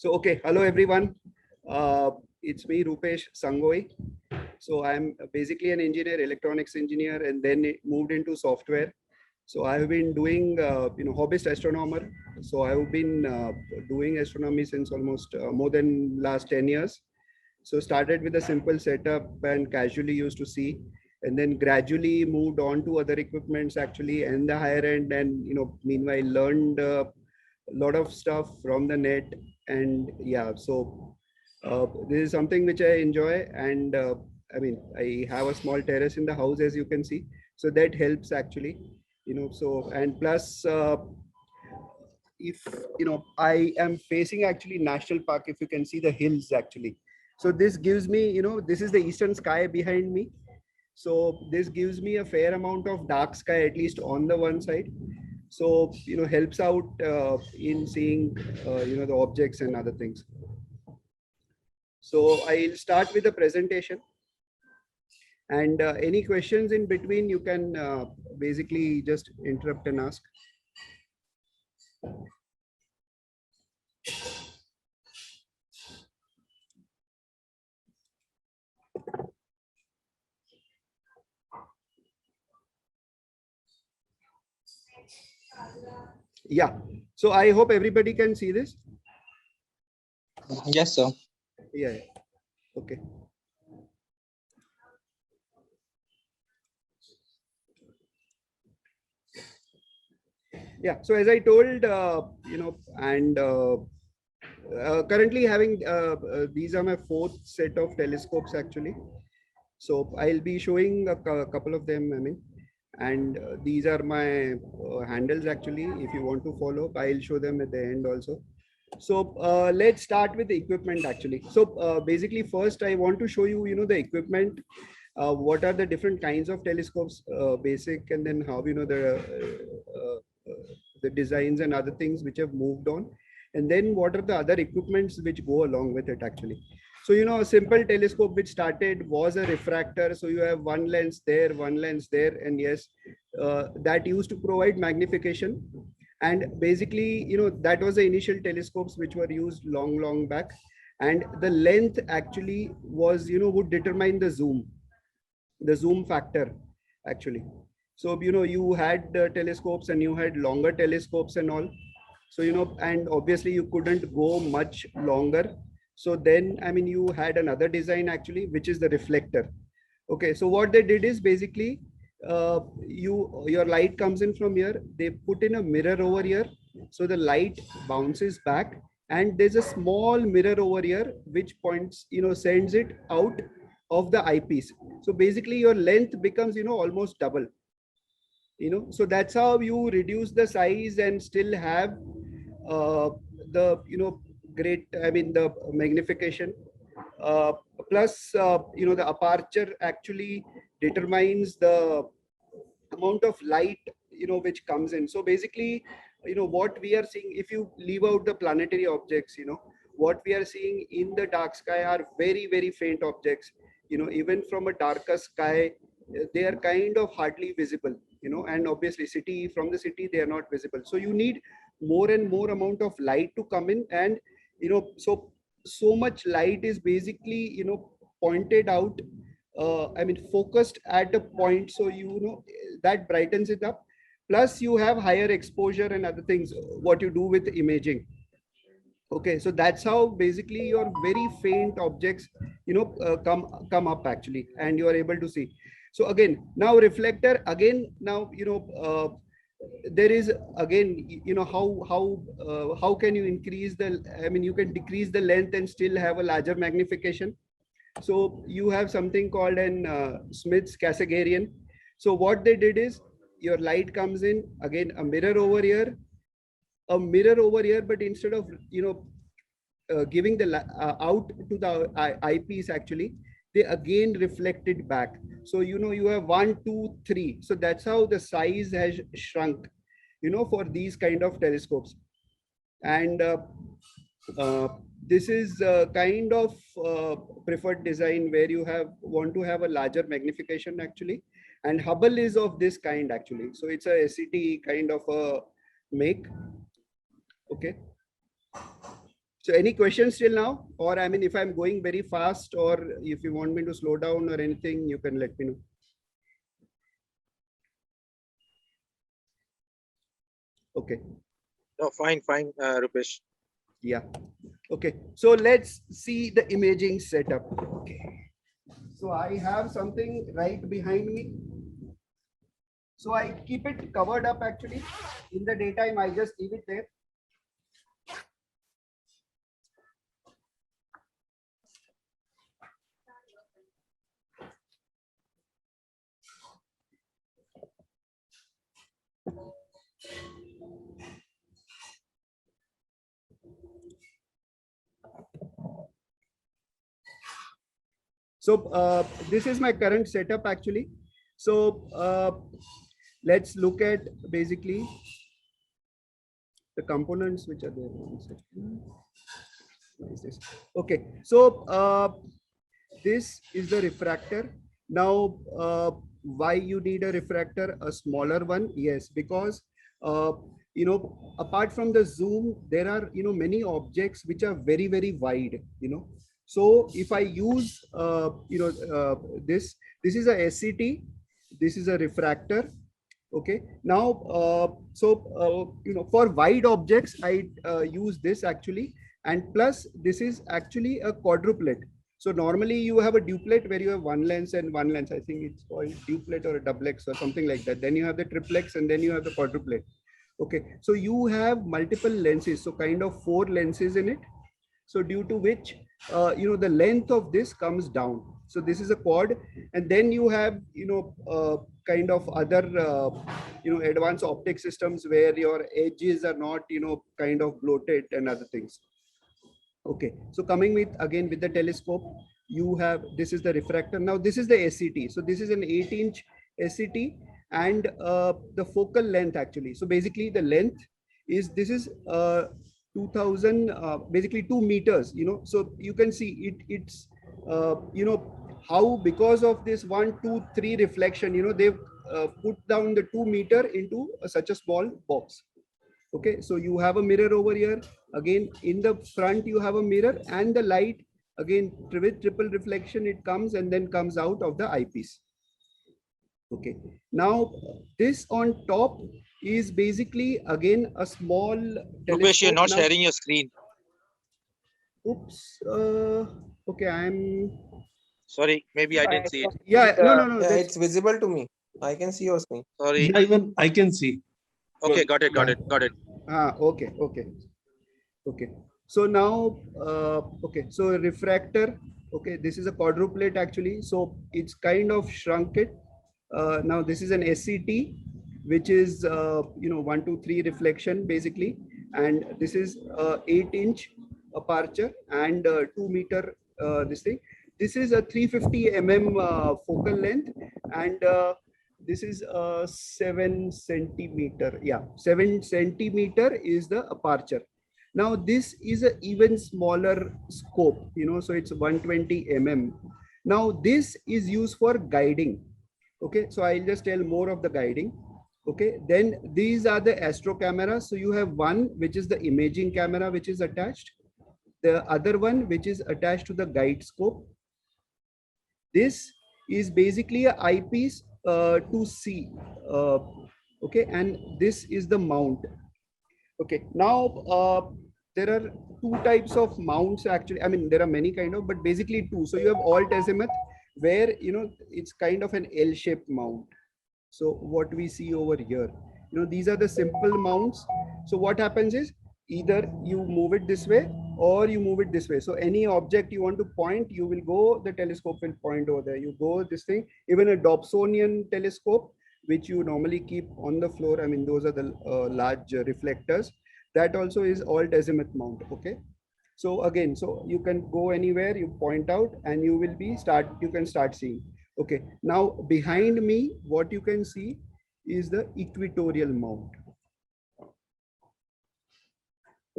So, okay, hello everyone. It's me, Rupesh Sangoi. So I'm basically an engineer, electronics engineer, and then it moved into software. So I've been doing, hobbyist astronomer. So I've been doing astronomy since almost more than last 10 years. So started with a simple setup and casually used to see, and then gradually moved on to other equipments actually and the higher end, and meanwhile learned a lot of stuff from the net. And yeah, so this is something which I enjoy. And I have a small terrace in the house, as you can see, so that helps actually. So, and plus if I am facing actually national park, if you can see the hills actually. So this gives me, this is the eastern sky behind me. So this gives me a fair amount of dark sky, at least on the one side. So helps out in seeing the objects and other things. So I'll start with the presentation, and any questions in between you can basically just interrupt and ask. Yeah, so I hope everybody can see this. Yes, sir. Yeah, okay. Yeah, so as I told, and currently having these are my fourth set of telescopes actually. So I'll be showing a couple of them, and these are my handles actually. If you want to follow, I'll show them at the end also. So let's start with the equipment actually. So basically first I want to show you, the equipment, what are the different kinds of telescopes, basic, and then how, the designs and other things which have moved on. And then what are the other equipments which go along with it actually. So, a simple telescope which started was a refractor. So you have one lens there, one lens there, and yes, that used to provide magnification. And basically, that was the initial telescopes which were used long back. And the length actually was, would determine the zoom factor actually. So, you had telescopes and you had longer telescopes and all. So, and obviously you couldn't go much longer. So then, you had another design actually, which is the reflector. Okay, so what they did is basically, your light comes in from here, they put in a mirror over here, so the light bounces back, and there's a small mirror over here which points, sends it out of the eyepiece. So basically your length becomes, almost double. So that's how you reduce the size and still have the great, the magnification. uh, Plus the aperture actually determines the amount of light which comes in. So basically, what we are seeing, if you leave out the planetary objects, what we are seeing in the dark sky are very faint objects. Even from a darker sky, they are kind of hardly visible. And obviously city, from the city they are not visible. So you need more and more amount of light to come in. And so much light is basically pointed out, focused at a point. So that brightens it up. Plus you have higher exposure and other things, what you do with imaging. Okay, so that's how basically your very faint objects come up actually, and you are able to see. So again, now reflector again, now there is again, how can you increase the, you can decrease the length and still have a larger magnification. So you have something called an Smith's Cassegrain. So what they did is, your light comes in, again a mirror over here, but instead of giving the out to the eyepiece actually, they again reflect it back. So you have 1, 2, 3. So that's how the size has shrunk, for these kind of telescopes. And this is kind of preferred design where you want to have a larger magnification actually. And Hubble is of this kind actually. So it's a SET kind of a make. Okay. So any questions till now? Or I mean, if I'm going very fast, or if you want me to slow down or anything, you can let me know. Okay. No, fine, Rupesh. Yeah. Okay. So let's see the imaging setup. Okay. So I have something right behind me. So I keep it covered up actually. In the daytime, I just leave it there. So this is my current setup actually. So let's look at basically the components which are there. One second. What is this? Okay, so this is the refractor. Now, why you need a refractor, a smaller one? Yes, because you know, apart from the zoom, there are many objects which are very wide. So if I use this is a SCT, this is a refractor. Okay, now for wide objects I use this actually, and plus this is actually a quadruplet. So normally you have a duplet where you have one lens and one lens. I think it's called duplet or a doublex or something like that. Then you have the triplex and then you have the quadruplet. Okay, so you have multiple lenses, so kind of 4 lenses in it. So due to which the length of this comes down. So this is a quad, and then you have kind of other advanced optic systems where your edges are not kind of bloated and other things. Okay, so coming with again with the telescope, you have, this is the refractor. Now this is the SCT. So this is an 8-inch SCT, and the focal length actually. So basically the length is, this is 2000 basically 2 meters. So you can see it's how, because of this 1 2 3 reflection, they've put down the 2 meter into such a small box. Okay, so you have a mirror over here. Again, in the front you have a mirror, and the light again with triple reflection, it comes and then comes out of the eyepiece. Okay, now this on top is basically again a small telescope. Rupesh, you're not sharing your screen. Oops. Okay, I'm sorry, maybe I didn't see it. Yeah, no, yeah, it's visible to me. I can see your screen. Sorry. Yeah, even I can see. Okay, got it. Okay. So now, okay, so refractor, okay, this is a quadruplet actually. So it's kind of shrunk it. Now this is an SCT, which is, 1 2 3 reflection basically. And this is 8-inch aperture and 2 meter this thing. This is a 350 focal length, and this is 7 centimeter. Yeah, 7 centimeter is the aperture. Now this is an even smaller scope, so it's 120 Now this is used for guiding. Okay, so I'll just tell more of the guiding. Okay, then these are the astro cameras. So you have one which is the imaging camera which is attached, the other one which is attached to the guide scope. This is basically an eyepiece to see. Okay, and this is the mount. Okay, now there are 2 types of mounts actually. I mean, there are many kind of, but basically 2. So you have alt azimuth, where it's kind of an L-shaped mount. So what we see over here, these are the simple mounts. So what happens is, either you move it this way or you move it this way. So any object you want to point, you will go, the telescope will point over there. You go this thing. Even a Dobsonian telescope, which you normally keep on the floor, I mean, those are the large reflectors, that also is alt azimuth mount. Okay, so again, so you can go anywhere, you point out, and you will be you can start seeing. Okay, now behind me, what you can see is the equatorial mount.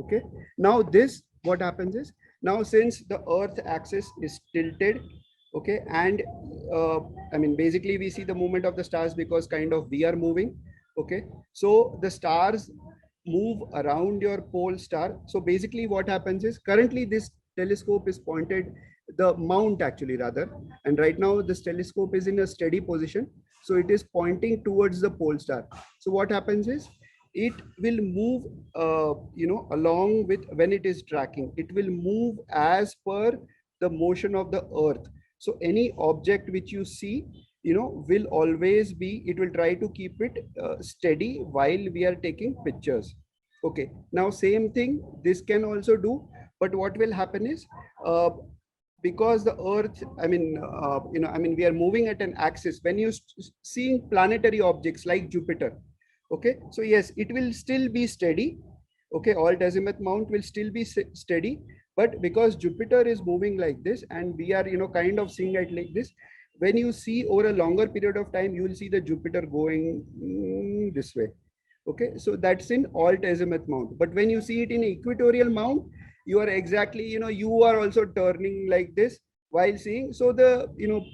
Okay, now this, what happens is, now since the earth axis is tilted, okay, and I mean, basically we see the movement of the stars because kind of we are moving. Okay, so the stars move around your pole star. So basically what happens is, currently this telescope is pointed, the mount actually rather, and right now this telescope is in a steady position. So it is pointing towards the pole star. So what happens is, it will move, along with, when it is tracking, it will move as per the motion of the earth. So any object which you see, will always be, it will try to keep it steady while we are taking pictures. Okay, now same thing this can also do, but what will happen is, because the earth, we are moving at an axis. When you seeing planetary objects like Jupiter, okay, so yes, it will still be steady. Okay, alt azimuth mount will still be steady, but because Jupiter is moving like this, and we are kind of seeing it like this, when you see over a longer period of time, you will see the Jupiter going this way. Okay, so that's in alt azimuth mount. But when you see it in equatorial mount, you are exactly, you are also turning like this while seeing. So the,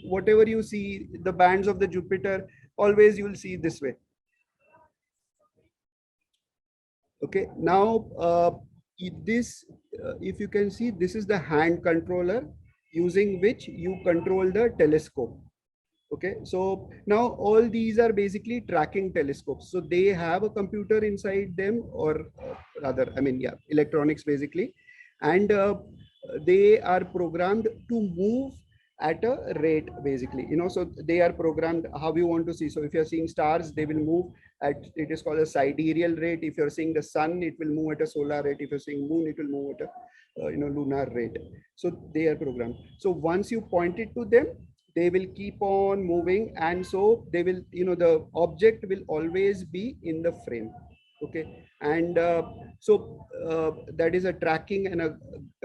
whatever you see, the bands of the Jupiter, always you will see this way. Okay, now if you can see, this is the hand controller using which you control the telescope. Okay, so now all these are basically tracking telescopes. So they have a computer inside them, or rather, electronics basically, and they are programmed to move at a rate basically. So they are programmed how you want to see. So if you're seeing stars, they will move at, it is called a sidereal rate. If you're seeing the sun, it will move at a solar rate. If you're seeing moon, it will move at a lunar rate. So they are programmed. So once you point it to them, they will keep on moving, and so they will, the object will always be in the frame. Okay, and that is a tracking and a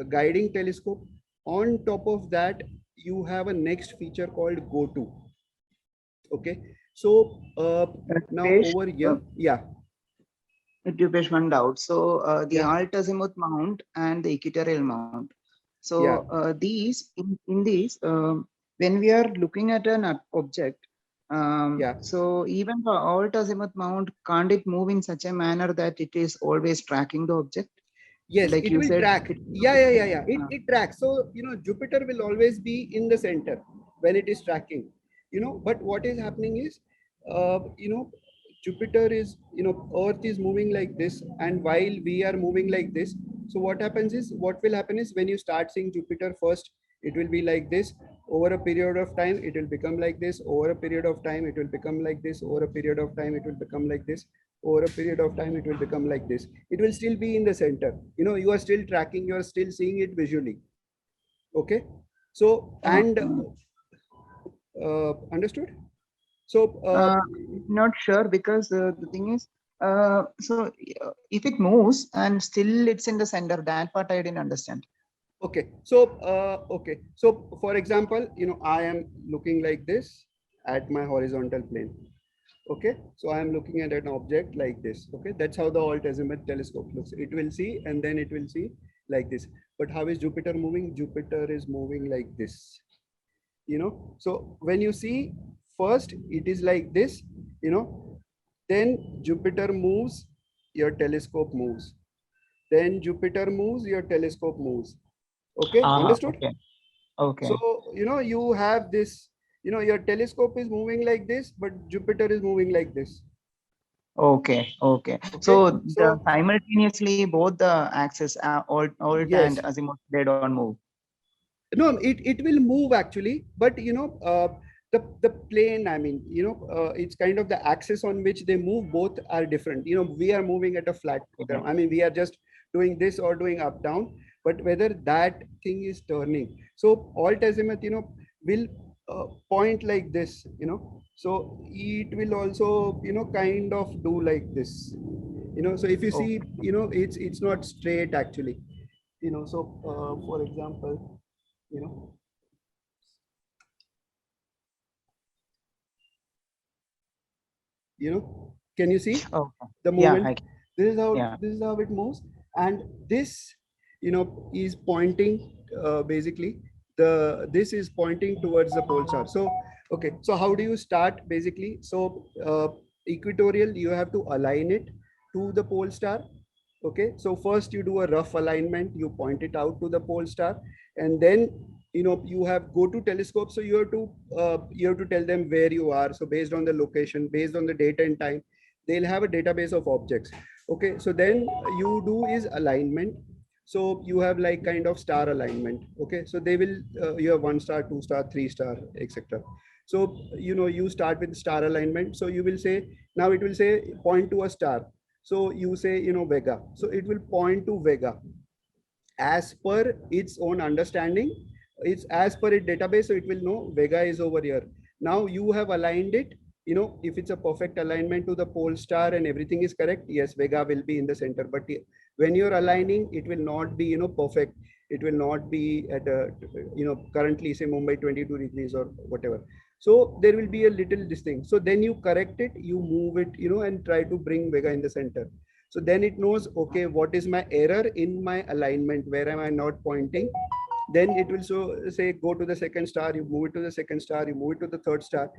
guiding telescope. On top of that, you have a next feature called GoTo. Okay, so now Rupesh, over here, yeah. Rupesh, one doubt. So the Yeah. alt azimuth mount and the equatorial mount. So Yeah. these in these, when we are looking at an object, Yeah. so even the alt azimuth mount, can't it move in such a manner that it is always tracking the object? Yes, Like it you will said, track. Yeah. It tracks. So, Jupiter will always be in the center when it is tracking, but what is happening is, Jupiter is, Earth is moving like this, and while we are moving like this. So what happens is, what will happen is, when you start seeing Jupiter first, it will be like this. Over a period of time, it will become like this. Over a period of time, it will become like this. Over a period of time, it will become like this. Over a period of time, it will become like this. It will still be in the center. You are still tracking, you are still seeing it visually. Okay, so, and understood. So not sure, because the thing is, if it moves and still it's in the center, that part I didn't understand. okay, so for example, I am looking like this at my horizontal plane. Okay, so I am looking at an object like this. Okay, that's how the alt azimuth telescope looks. It will see, and then it will see like this. But how is Jupiter moving? Jupiter is moving like this. So when you see, first it is like this, then Jupiter moves, your telescope moves. Then Jupiter moves, your telescope moves. Okay, understood? Okay. Okay. So, you have this, your telescope is moving like this, but Jupiter is moving like this. Okay. So simultaneously, both the axis, alt Yes. and azimuth, they don't move. No, it will move actually, but the plane, it's kind of the axis on which they move, both are different. We are moving at a flat ground. We are just doing this or doing up down, but whether that thing is turning. So alt azimuth, will point like this, so it will also, kind of do like this, so if you see, it's not straight actually, so for example, can you see the movement? This is how it moves, and this, is pointing, basically this is pointing towards the pole star. So okay, so how do you start basically? So equatorial, you have to align it. to the pole star. Okay, so first you do a rough alignment, you point it out to the pole star, and then you have go to telescope. So you have to tell them where you are. So based on the location, based on the date and time, they'll have a database of objects. Okay, so then you do is alignment. So you have like kind of star alignment. Okay, so they will you have 1 star, 2 star, 3 star, etc. So you start with star alignment. So you will say, now it will say point to a star. So you say Vega. So it will point to Vega as per its own understanding. It's as per its database. So it will know Vega is over here. Now you have aligned it. If it's a perfect alignment to the pole star and everything is correct, yes, Vega will be in the center. But when you're aligning, it will not be perfect. It will not be at a currently say Mumbai 22 degrees or whatever. So there will be a little this thing. So then you correct it, you move it, and try to bring Vega in the center. So then it knows, okay, what is my error in my alignment? Where am I not pointing? Then it will say, go to the second star, you move it to the second star, you move it to the third star.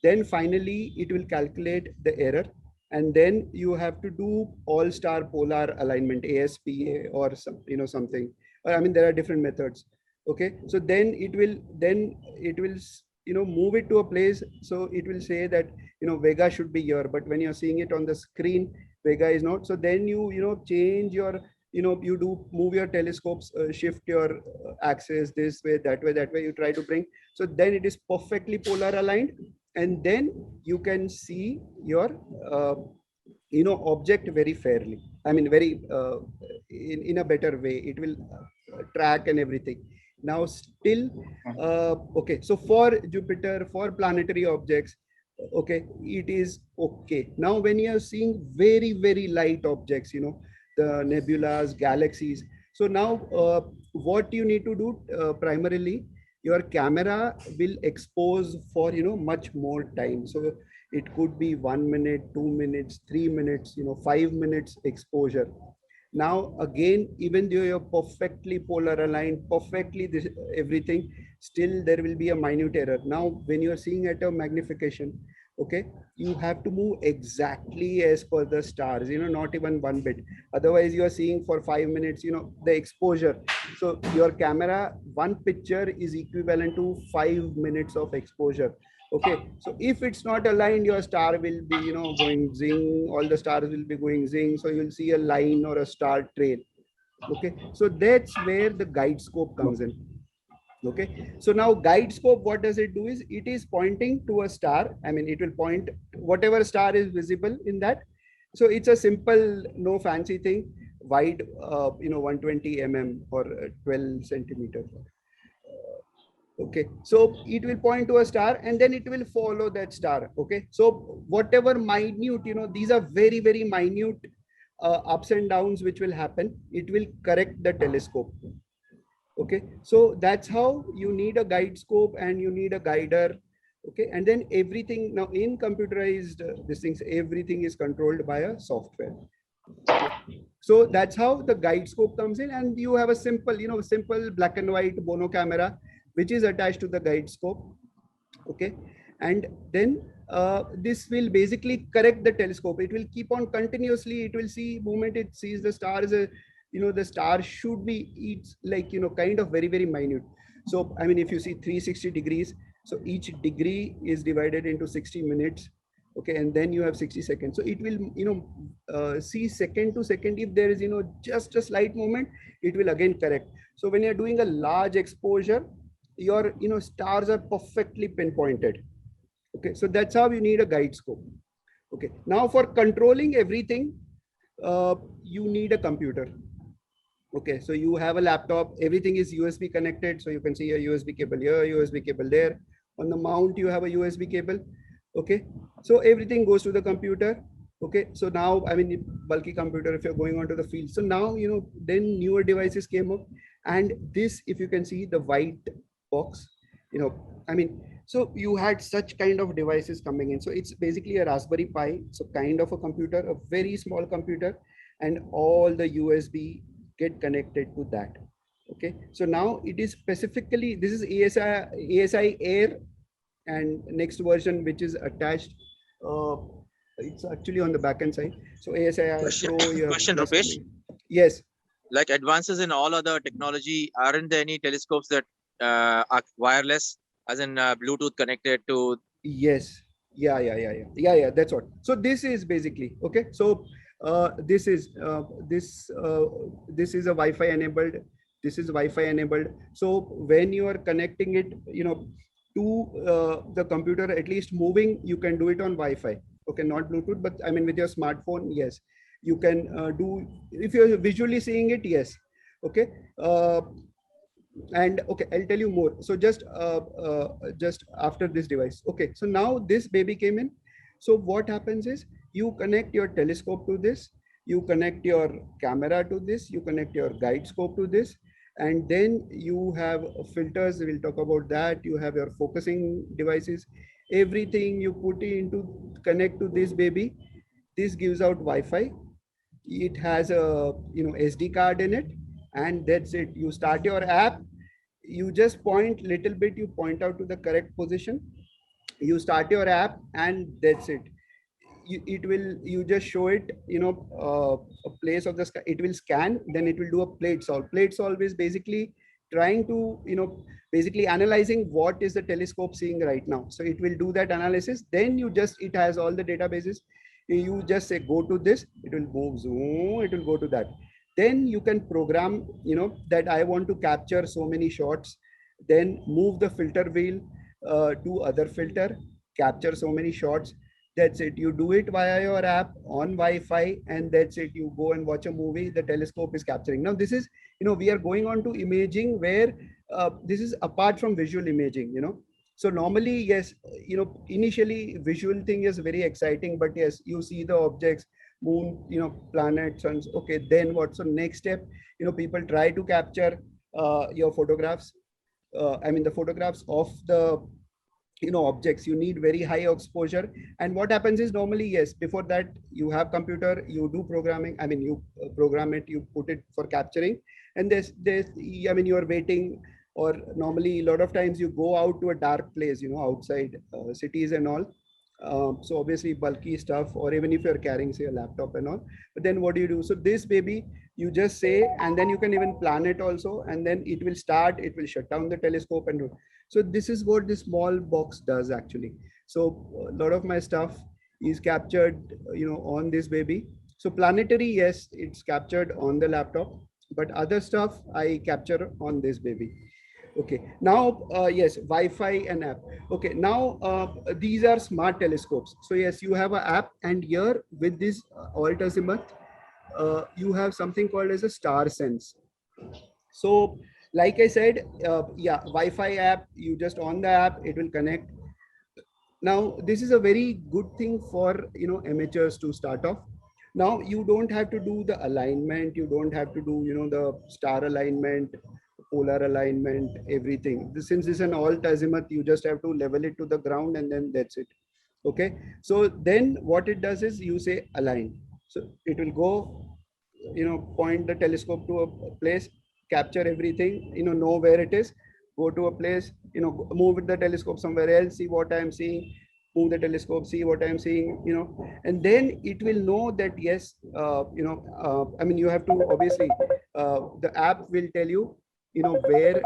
Then finally it will calculate the error. And then you have to do all star polar alignment, ASPA or something. I mean, there are different methods. Okay. So then it will move it to a place. So it will say that, Vega should be here, but when you're seeing it on the screen, Vega is not. So then you change your, you do move your telescopes, shift your axis this way, that way, you try to bring. So then it is perfectly polar aligned. And then you can see your, object very fairly. I mean, very, in a better way, it will track and everything. Now still, okay, so for Jupiter, for planetary objects, okay, it is okay. Now when you are seeing very, very light objects, the nebulas, galaxies. So now what you need to do primarily, your camera will expose for, much more time. So it could be 1 minute, 2 minutes, 3 minutes, 5 minutes exposure. Now, again, even though you're perfectly polar aligned, perfectly everything, still there will be a minute error. Now, when you're seeing at a magnification, okay, you have to move exactly as per the stars, not even 1 bit. Otherwise, you are seeing for 5 minutes, the exposure. So your camera, one picture is equivalent to 5 minutes of exposure. Okay, so if it's not aligned, your star will be, going zing, all the stars will be going zing. So you'll see a line or a star trail. Okay, so that's where the guide scope comes in. Okay, so now guide scope, what does it do is it is pointing to a star. I mean, it will point whatever star is visible in that. So it's a simple, no fancy thing, wide, 120 mm or 12 centimeters. Okay, so it will point to a star and then it will follow that star. Okay, so whatever minute, these are very, very minute ups and downs which will happen. It will correct the telescope. Okay, so that's how you need a guide scope and you need a guider. Okay, and then everything now in computerized these things, everything is controlled by a software. Okay. So that's how the guide scope comes in, and you have a simple, simple black and white Bono camera which is attached to the guide scope. Okay, and then this will basically correct the telescope. It will keep on continuously. It will see moment it sees the stars. The star should be like kind of very, very minute. So I mean, if you see 360 degrees, so each degree is divided into 60 minutes. Okay, and then you have 60 seconds. So it will see second to second. If there is just a slight movement, it will again correct. So when you're doing a large exposure, your stars are perfectly pinpointed. Okay, so that's how you need a guide scope. Okay, now for controlling everything, you need a computer. Okay, so you have a laptop, everything is USB connected. So you can see a USB cable here, USB cable there. On the mount, you have a USB cable. Okay, so everything goes to the computer. Okay, so now, I mean, bulky computer, if you're going onto the field. So now, then newer devices came up, and this, if you can see the white box, I mean, so you had such kind of devices coming in. So it's basically a Raspberry Pi. So kind of a computer, a very small computer, and all the USB get connected to that. Okay, so now it is specifically, this is ASI Air, and next version which is attached, It's actually on the backend side. So ASI Question, Pro, you have question, placed Rupesh. on the- Yes. Like advances in all other technology, aren't there any telescopes that are wireless, as in Bluetooth connected to? Yes. Yeah. That's what. So this is basically okay. So this is this is a Wi-Fi enabled. This is Wi-Fi enabled. So when you are connecting it, to the computer, at least moving, you can do it on Wi-Fi. Okay, not Bluetooth, but I mean with your smartphone, yes, you can do. If you're visually seeing it, yes. Okay. And okay, I'll tell you more. So just after this device, okay, so now this baby came in. So what happens is you connect your telescope to this, you connect your camera to this, you connect your guide scope to this, and then you have filters. We'll talk about that. You have your focusing devices, everything you put into connect to this baby. This gives out Wi-Fi. It has a SD card in it, and that's it. You start your app, you just point little bit, you point out to the correct position, you start your app, and that's it. You just show it, a place of the sky, it will scan, then it will do a plate solve. Plate solve is basically trying to basically analyzing what is the telescope seeing right now. So it will do that analysis, then it has all the databases. You just say go to this, it will move, zoom, it will go to that. Then you can program, that I want to capture so many shots, then move the filter wheel to other filter, capture so many shots. That's it. You do it via your app on Wi-Fi, and that's it. You go and watch a movie, the telescope is capturing. Now this is, we are going on to imaging where this is apart from visual imaging. So normally, yes, initially visual thing is very exciting, but yes, you see the objects, moon, planets, suns. Okay, then what? So next step, people try to capture your photographs. I mean the photographs of the objects. You need very high exposure. And what happens is normally, yes, before that you have computer, you do programming. I mean you program it, you put it for capturing, and there's I mean you are waiting, or normally a lot of times you go out to a dark place, outside cities and all. So obviously bulky stuff, or even if you're carrying say a laptop and all. But then what do you do? So this baby, you just say, and then you can even plan it also, and then it will start, it will shut down the telescope and do. So this is what this small box does actually. So a lot of my stuff is captured on this baby. So planetary, yes, it's captured on the laptop, but other stuff I capture on this baby. Okay, now yes, Wi-Fi and app. Okay, now these are smart telescopes. So yes, you have an app, and here with this alt azimuth, you have something called as a star sense. So like I said, yeah, Wi-Fi app, you just on the app, it will connect. Now this is a very good thing for amateurs to start off. Now you don't have to do the alignment, you don't have to do the star alignment, polar alignment, everything. Since it's an alt azimuth, you just have to level it to the ground, and then that's it. Okay, so then what it does is you say align. So it will go, point the telescope to a place, capture everything, know where it is, go to a place, move the telescope somewhere else, see what I am seeing, move the telescope, see what I am seeing, and then it will know that yes, I mean you have to obviously the app will tell you where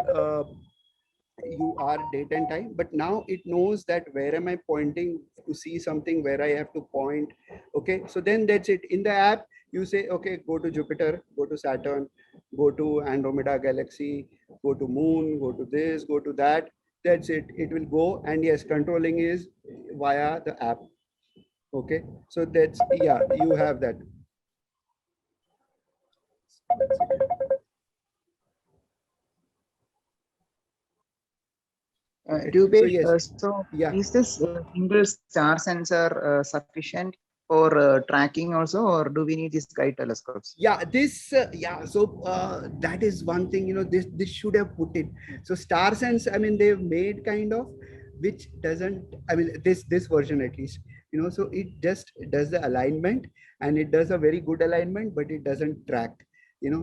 you are date and time, but now it knows that where am I pointing to see something, where I have to point. Okay, so then that's it. In the app you say, okay, go to Jupiter, go to Saturn, go to Andromeda galaxy, go to moon, go to this, go to that. That's it. It will go, and yes, controlling is via the app. Okay, so that's, yeah, you have that. Rupesh, yes, so yeah. is this single star sensor sufficient for tracking also, or do we need these guide telescopes? Yeah, this yeah, so that is one thing, this should have put it. So star sense, I mean they've made kind of, which doesn't, I mean this version at least, so it just does the alignment, and it does a very good alignment, but it doesn't track,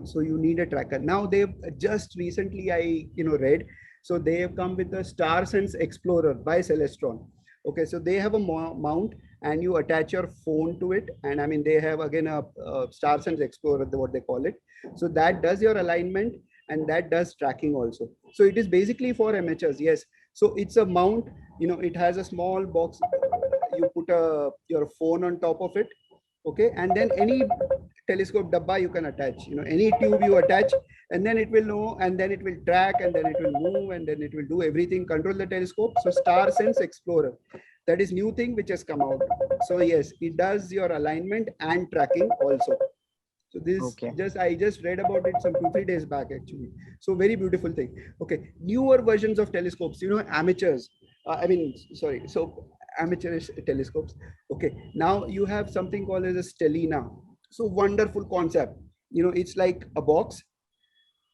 so you need a tracker. Now they've just recently, I read, so they have come with the Star Sense Explorer by Celestron. Okay, so they have a mount and you attach your phone to it. And I mean, they have again a Star Sense Explorer, what they call it. So that does your alignment and that does tracking also. So it is basically for amateurs. Yes. So it's a mount, it has a small box. You put your phone on top of it. Okay. And then any telescope dabba you can attach, any tube you attach, and then it will know, and then it will track, and then it will move, and then it will do everything, control the telescope. So Star Sense Explorer, that is new thing which has come out. So yes, it does your alignment and tracking also. So this I just read about it some 2-3 days back actually. So very beautiful thing. Okay, newer versions of telescopes, amateurs. So amateurish telescopes. Okay, now you have something called as a Stellina. So wonderful concept. It's like a box.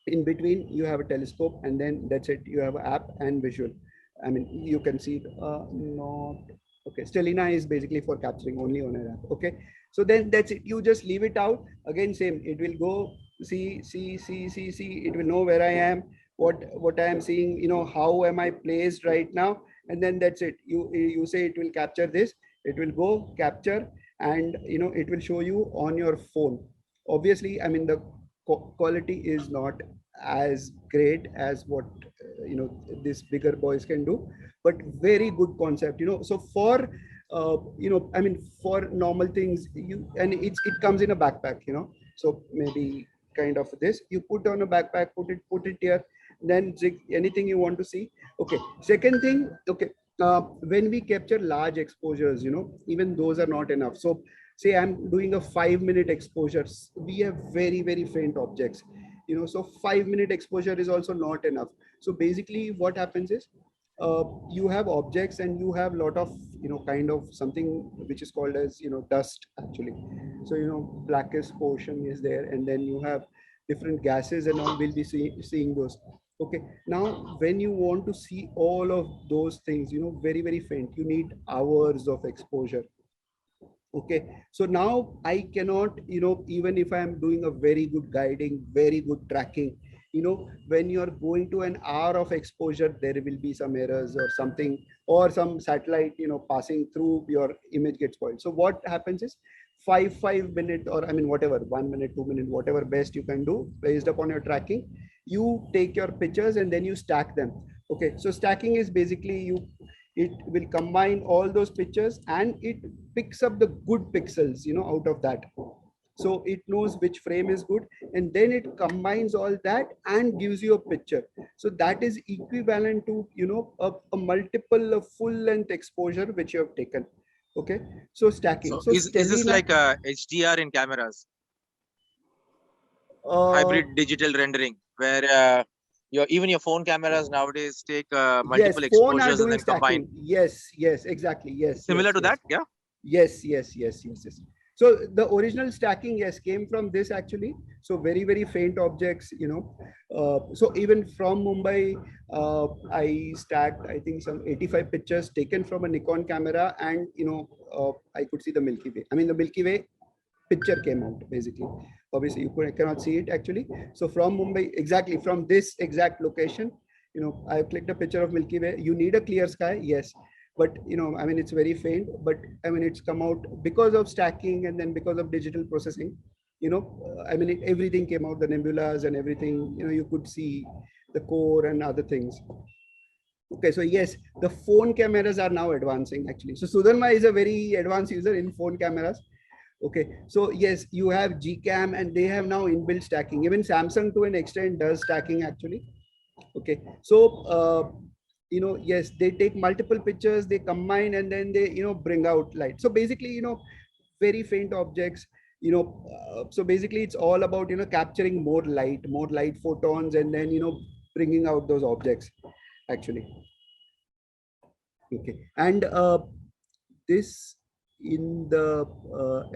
In between, you have a telescope, and then that's it. You have an app and visual. I mean, you can see it. Not okay. Stellina is basically for capturing only on an app. Okay, so then that's it. You just leave it out. Again, same. It will go see. It will know where I am, what I am seeing. How am I placed right now, and then that's it. You say it will capture this. It will go capture, and it will show you on your phone. Obviously, I mean the quality is not as great as what these bigger boys can do, but very good concept. So for I mean for normal things, it comes in a backpack. So maybe kind of this you put on a backpack, put it here, then anything you want to see. Okay, second thing. Okay, when we capture large exposures, even those are not enough. So say I'm doing a 5-minute exposure, we have very, very faint objects, so 5-minute exposure is also not enough. So basically what happens is you have objects and you have a lot of, kind of something which is called as, dust actually. So, blackest portion is there, and then you have different gases and all. We'll be seeing those. Okay, now when you want to see all of those things, very, very faint, you need hours of exposure. Okay, so now I cannot, even if I am doing a very good guiding, very good tracking, when you are going to an hour of exposure, there will be some errors or something, or some satellite, passing through, your image gets spoiled. So what happens is 5 minute, or I mean whatever, 1 minute, 2 minute, whatever best you can do based upon your tracking, you take your pictures and then you stack them. Okay, so stacking is basically it will combine all those pictures and it picks up the good pixels, out of that. So it knows which frame is good, and then it combines all that and gives you a picture. So that is equivalent to, a multiple full length exposure which you have taken. Okay, so stacking. So is this like HDR in cameras? Hybrid digital rendering, where even your phone cameras nowadays take multiple exposures and then combine. Yes, exactly. Yes. Similar to that, yeah. Yes. So the original stacking, yes, came from this actually. So very, very faint objects, so even from Mumbai, I stacked, I think, some 85 pictures taken from a Nikon camera, and I could see the Milky Way. I mean, the Milky Way picture came out basically. Obviously, you cannot see it actually. So from Mumbai, exactly from this exact location, I clicked a picture of Milky Way. You need a clear sky, yes, but I mean it's very faint. But I mean it's come out because of stacking, and then because of digital processing. I mean everything came out, the nebulas and everything. You could see the core and other things. Okay, so yes, the phone cameras are now advancing actually. So Sudharma is a very advanced user in phone cameras. Okay, so yes, you have Gcam, and they have now inbuilt stacking. Even Samsung to an extent does stacking actually. Okay, so yes, they take multiple pictures, they combine, and then they bring out light. So basically, very faint objects, so basically it's all about capturing more light photons, and then bringing out those objects actually. Okay, and this in the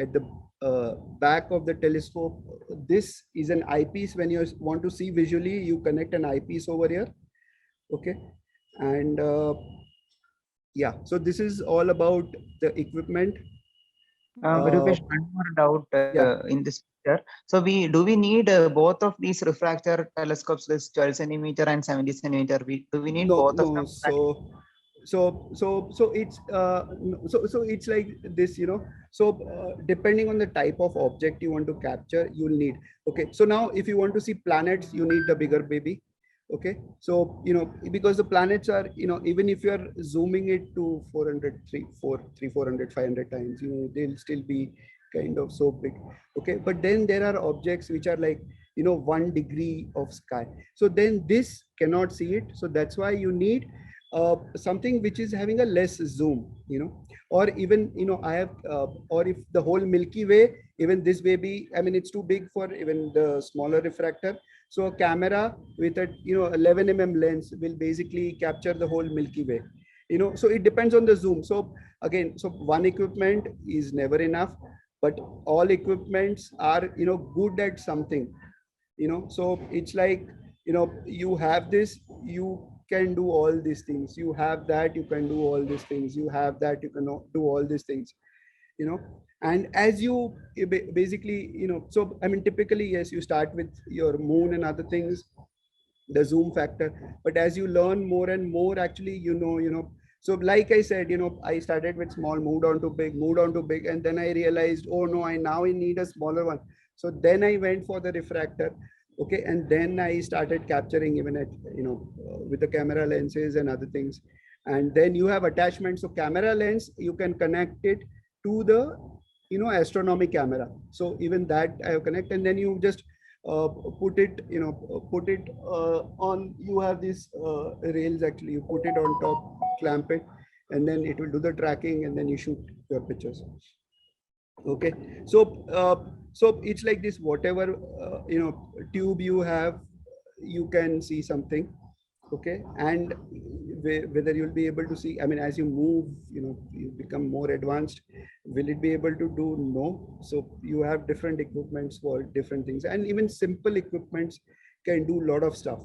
at the back of the telescope, this is an eyepiece. When you want to see visually, you connect an eyepiece over here. Okay, and yeah, so this is all about the equipment. Rupesh, one more doubt in this picture. So do we need both of these refractor telescopes, this 12 centimeter and 70 centimeter? Do we need both of them? so it's so it's like this, you know. So depending on the type of object you want to capture, you'll need. Okay, so now if you want to see planets, you need the bigger baby. Okay, so you know, because the planets are, you know, even if you are zooming it to 400 400 500 times, you know, they'll still be kind of so big. Okay, but then there are objects which are like, you know, 1 degree of sky, so then this cannot see it. So that's why you need something which is having a less zoom, you know. Or even, you know, I have or if the whole Milky Way, even this baby, I mean, it's too big for even the smaller refractor. So a camera with a, you know, 11 lens will basically capture the whole Milky Way, you know. So it depends on the zoom. So again, so one equipment is never enough, but all equipments are, you know, good at something, you know. So it's like, you know, you have this, you can do all these things, you have that, you can do all these things, you have that, you can do all these things, you know. And as you basically, you know, so I mean, typically, yes, you start with your moon and other things, the zoom factor, but as you learn more and more, actually, you know. So like I said, you know, I started with small, moved on to big, moved on to big, and then I realized, oh no, I now I need a smaller one. So then I went for the refractor. Okay, and then I started capturing even at, you know, with the camera lenses and other things. And then you have attachments. So camera lens, you can connect it to the, you know, astronomy camera. So even that I have connect, and then you just put it, you know, put it on, you have these rails, actually you put it on top, clamp it, and then it will do the tracking, and then you shoot your pictures. Okay, so it's like this, whatever you know, tube you have, you can see something. Okay, and whether you'll be able to see, I mean, as you move, you know, you become more advanced, will it be able to do? No. So you have different equipments for different things, and even simple equipments can do a lot of stuff,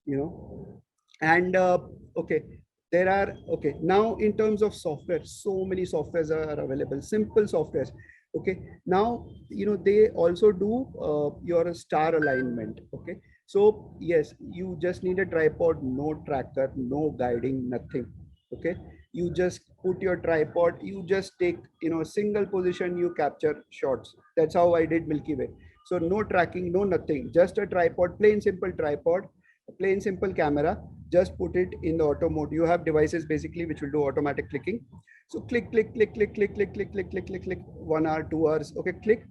you know. And okay, there are, okay, now in terms of software, so many softwares are available, simple softwares. Okay, now, you know, they also do your star alignment. Okay, so yes, you just need a tripod, no tracker, no guiding, nothing. Okay, you just put your tripod, you just take, you know, a single position, you capture shots. That's how I did Milky Way. So no tracking, no nothing, just a tripod, plain simple tripod, a plain simple camera, just put it in the auto mode. You have devices basically which will do automatic clicking. So click, click, click, click, click, click, click, click, click, click, click, 1 hour, 2 hours. Okay, click.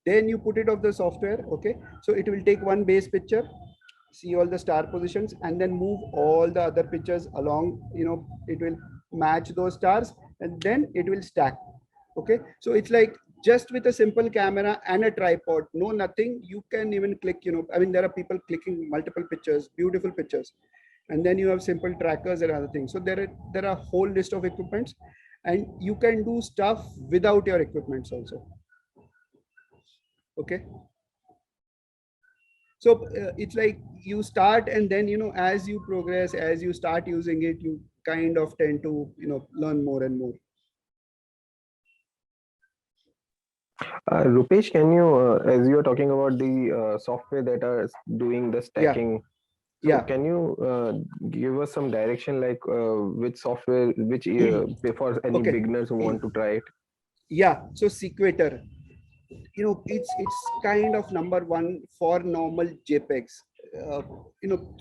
Then you put it off the software. Okay, so it will take one base picture, see all the star positions, and then move all the other pictures along, you know, it will match those stars, and then it will stack. Okay, so it's like just with a simple camera and a tripod, no nothing, you can even click, you know, I mean, there are people clicking multiple pictures, beautiful pictures, and then you have simple trackers and other things. So there are a whole list of equipments, and you can do stuff without your equipments also. Okay, so it's like you start, and then, you know, as you progress, as you start using it, you kind of tend to, you know, learn more and more. Rupesh, can you, as you are talking about the software that are doing the stacking, so Yeah. can you give us some direction, like which software, which for any Okay. beginners who want to try it? Yeah, so Sequator, you know, it's kind of number one for normal JPEGs. You know,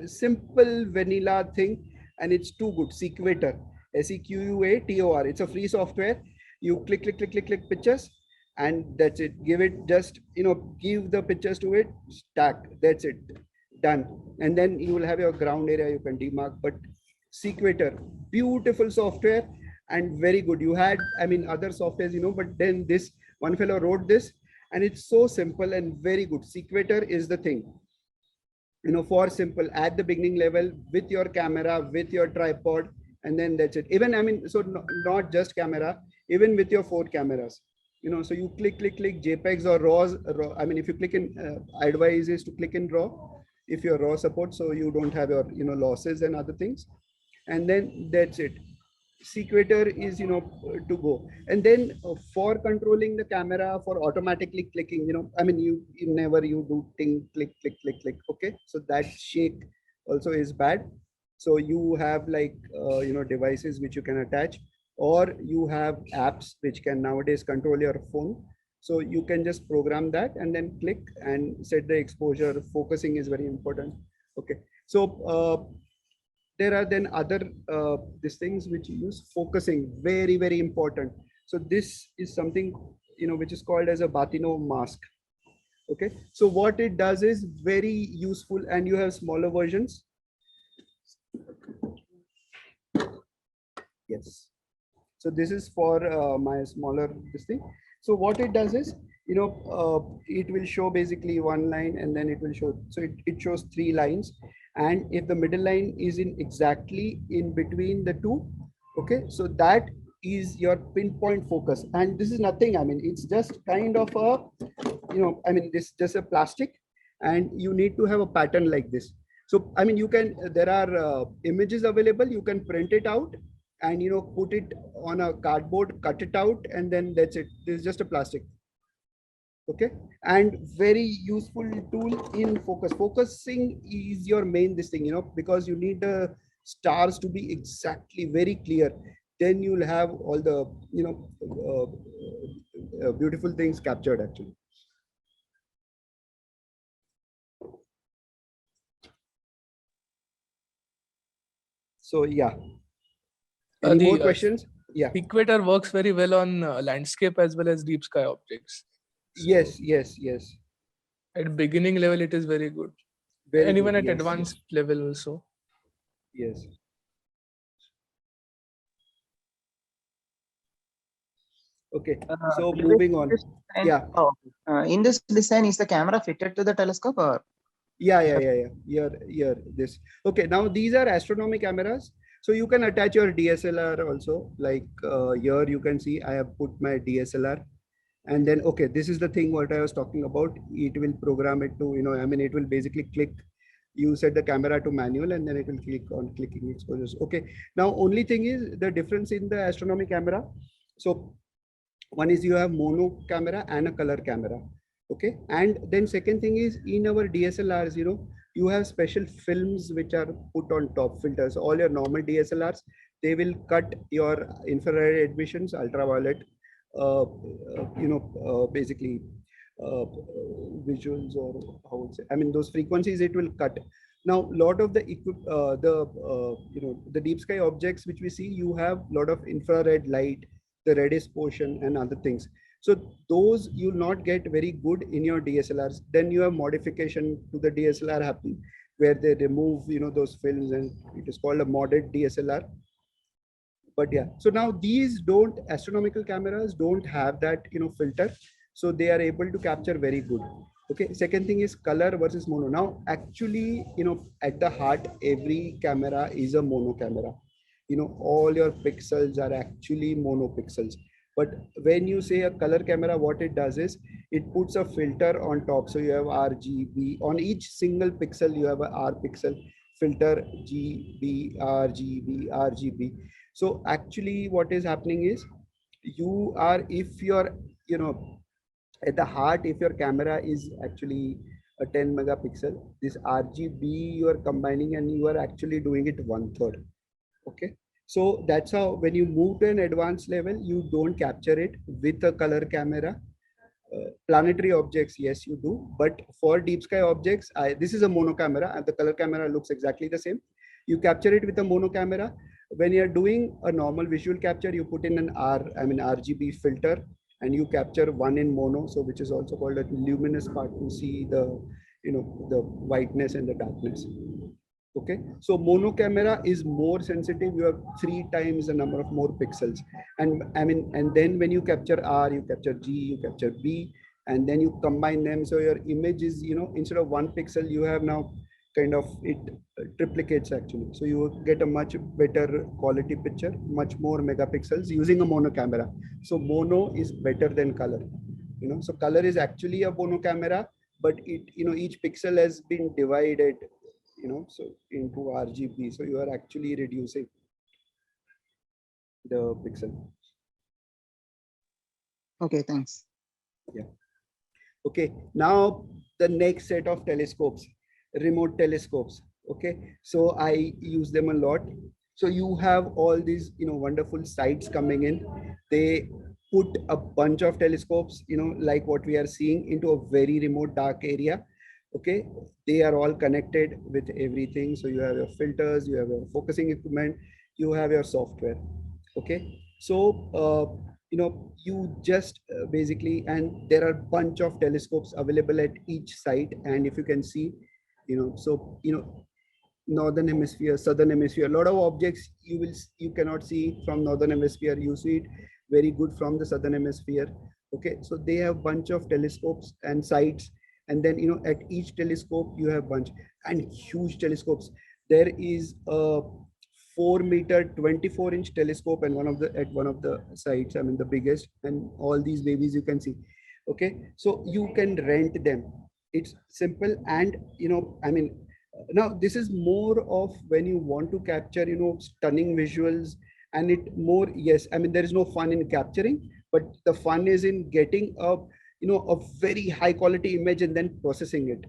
simple vanilla thing, and it's too good. Sequator, Sequator. It's a free software. You click, click, click, click, click pictures, and that's it. Give it just, you know, give the pictures to it, stack. That's it, done. And then you will have your ground area. You can demark. But Sequator, beautiful software and very good. You had, I mean, other softwares, you know, but then this one fellow wrote this, and it's so simple and very good. Sequator is the thing, you know, for simple at the beginning level, with your camera, with your tripod, and then that's it. Even, I mean, so not just camera, even with your 4 cameras, you know. So you click, click, click JPEGs or RAWs. I mean, if you click in, advice is to click in RAW if your RAW support, so you don't have your, you know, losses and other things, and then that's it. Sequator is, you know, to go. And then for controlling the camera, for automatically clicking, you know, I mean, you never you do ting, click, click, click, click. Okay, so that shake also is bad. So you have like, devices which you can attach, or you have apps which can nowadays control your phone. So you can just program that and then click and set the exposure. Focusing is very important. Okay. So there are then other these things which use focusing, very important. So this is something, which is called as a Bahtinov mask. Okay, so what it does is very useful, and you have smaller versions. Yes, so this is for my smaller this thing. So what it does is, it will show basically one line, and then it will show, so it shows 3 lines, and if the middle line is in exactly in between the two, okay, so that is your pinpoint focus. And this is nothing, I mean, it's just kind of a, this is just a plastic, and you need to have a pattern like this. So I mean, you can, there are images available, you can print it out and put it on a cardboard, cut it out, and then that's it. This is just a plastic. Okay, and very useful tool in focus. Focusing is your main this thing, because you need the stars to be exactly very clear. Then you'll have all the beautiful things captured actually. So yeah, any more questions? Yeah. Sequator works very well on landscape as well as deep sky objects. So Yes. at beginning level, it is very good. Very And even good, at yes, advanced level also. Yes. Okay, so in moving on. this design- Yeah. Oh, in this design, is the camera fitted to the telescope or? Yeah. Here, this. Okay, now these are astronomy cameras. So you can attach your DSLR also. Like here you can see I have put my DSLR. And then, okay, this is the thing what I was talking about. It will program it to, it will basically click. You set the camera to manual, and then it will click on clicking exposures. Okay, now only thing is the difference in the astronomy camera. So one is you have mono camera and a color camera. Okay, and then second thing is in our DSLRs, you have special films which are put on top, filters. All your normal DSLRs, they will cut your infrared emissions, ultraviolet, basically visuals, or how would say, I mean, those frequencies it will cut. Now, lot of the the deep sky objects which we see, you have a lot of infrared light, the reddish portion, and other things. So those you'll not get very good in your DSLRs. Then you have modification to the DSLR happening, where they remove those films, and it is called a modded DSLR. But yeah, so now these astronomical cameras don't have that filter, so they are able to capture very good. Okay, second thing is color versus mono. Now actually, at the heart, every camera is a mono camera. All your pixels are actually mono pixels. But when you say a color camera, what it does is it puts a filter on top. So you have RGB on each single pixel, you have a R pixel filter, GB, RGB, RGB. So actually what is happening is you are, if you're, at the heart, if your camera is actually a 10 megapixel, this RGB you are combining and you are actually doing it 1/3. Okay. So that's how, when you move to an advanced level, you don't capture it with a color camera. Planetary objects, yes, you do. But for deep sky objects, this is a mono camera, and the color camera looks exactly the same. You capture it with a mono camera. When you're doing a normal visual capture, you put in an RGB filter, and you capture one in mono, so which is also called a luminous part, to see the the whiteness and the darkness. Okay, so mono camera is more sensitive. You have 3 times the number of more pixels, and and then when you capture R, you capture G, you capture B, and then you combine them. So your image is, instead of 1 pixel, you have now kind of it triplicates actually. So you get a much better quality picture, much more megapixels using a mono camera. So mono is better than color. So color is actually a mono camera, but it, each pixel has been divided, so into RGB. So you are actually reducing the pixel. Okay, thanks. Yeah. Okay, now the next set of telescopes, remote telescopes. Okay, so I use them a lot. So you have all these, wonderful sites coming in. They put a bunch of telescopes, like what we are seeing, into a very remote dark area. Okay, they are all connected with everything. So you have your filters, you have your focusing equipment, you have your software. Okay, so you just basically, and there are bunch of telescopes available at each site. And if you can see, so northern hemisphere, southern hemisphere, a lot of objects you cannot see from northern hemisphere, you see it very good from the southern hemisphere. Okay, so they have bunch of telescopes and sites. And then at each telescope you have bunch and huge telescopes. There is a 4-meter 24-inch telescope, and one of the sites, I mean the biggest, and all these babies you can see. Okay, so you can rent them. It's simple. And I mean, now this is more of when you want to capture stunning visuals. And it more, yes, I mean there is no fun in capturing, but the fun is in getting a very high quality image and then processing it.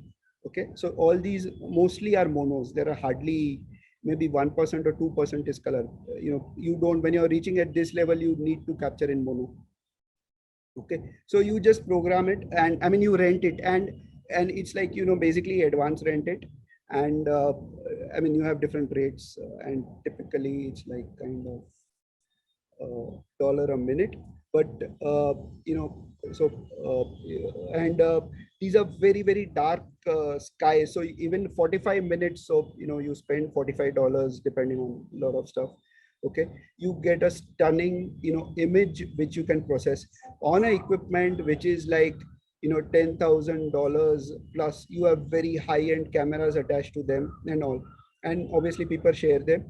Okay, so all these mostly are monos. There are hardly maybe 1% or 2% is color. You don't, when you're reaching at this level, you need to capture in mono. Okay, so you just program it, and I mean you rent it, and it's like basically advance rent it. And I mean you have different rates, and typically it's like kind of dollar a minute. But so and these are very very dark skies. So even 45 minutes, so you spend $45 depending on a lot of stuff. Okay, you get a stunning image which you can process on a equipment which is like $10,000 plus. You have very high-end cameras attached to them and all, and obviously people share them.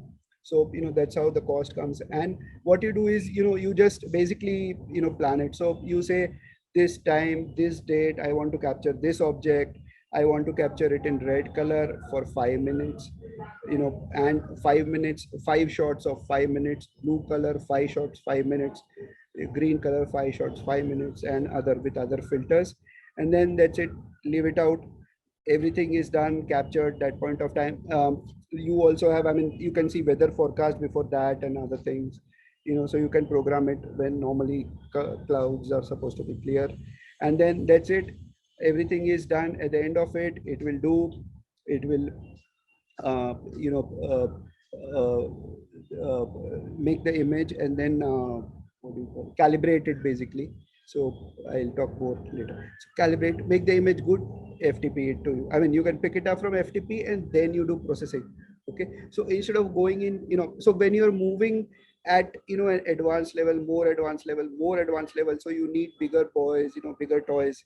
So that's how the cost comes. And what you do is you just basically plan it. So you say, this time, this date, I want to capture this object. I want to capture it in red color for 5 minutes, and 5 minutes, 5 shots of 5 minutes, blue color, 5 shots, 5 minutes, green color, 5 shots, 5 minutes, and other with other filters. And then that's it, leave it out. Everything is done, captured that point of time. You also have, I mean, you can see weather forecast before that and other things, so you can program it when normally clouds are supposed to be clear. And then that's it, everything is done. At the end of it, it will make the image, and then what do you call, calibrate it basically. So I'll talk more later. So calibrate, make the image good, FTP it to you. I mean, you can pick it up from FTP and then you do processing. Okay, so instead of going in, so when you're moving at an advanced level, more advanced level, more advanced level, so you need bigger boys, bigger toys.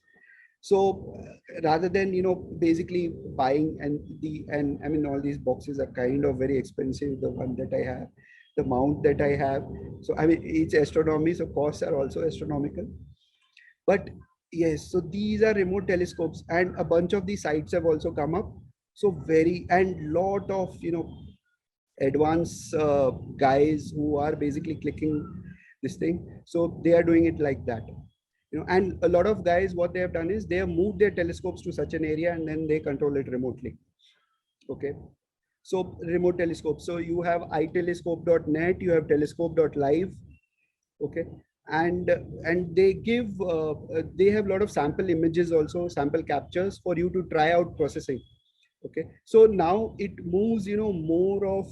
So rather than basically buying, and I mean all these boxes are kind of very expensive, the one that I have, the mount that I have. So I mean it's astronomy, so costs are also astronomical. But yes, so these are remote telescopes, and a bunch of these sites have also come up. So very, and lot of advanced guys who are basically clicking this thing. So they are doing it like that. And a lot of guys, what they have done is they have moved their telescopes to such an area, and then they control it remotely. Okay, so remote telescopes. So you have itelescope.net, you have telescope.live. Okay, and they give they have a lot of sample images, also sample captures for you to try out processing. Okay, so now it moves more of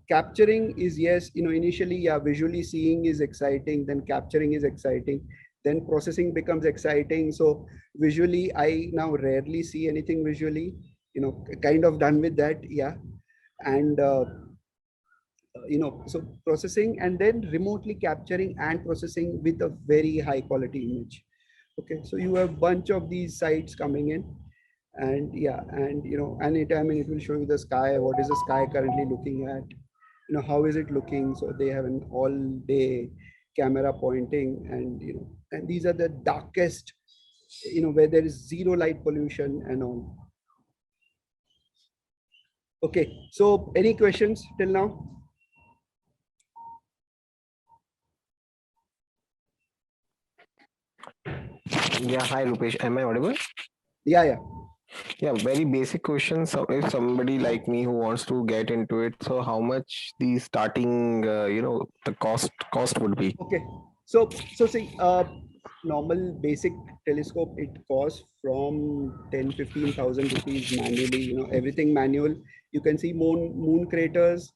capturing is, yes, initially, yeah, visually seeing is exciting, then capturing is exciting, then processing becomes exciting. So visually I now rarely see anything visually, kind of done with that. Yeah, and so processing, and then remotely capturing and processing with a very high quality image. Okay, so you have bunch of these sites coming in. And yeah, and and I mean it will show you the sky, what is the sky currently looking at, how is it looking. So they have an all day camera pointing, and and these are the darkest, where there is zero light pollution and all. Okay, so any questions till now? Yeah, hi Rupesh, am I audible? Yeah, Yeah, very basic question. So if somebody like me who wants to get into it, so how much the starting, the cost would be? Okay, so see, normal basic telescope, it costs from 10-15,000 rupees manually. Everything manual. You can see moon craters,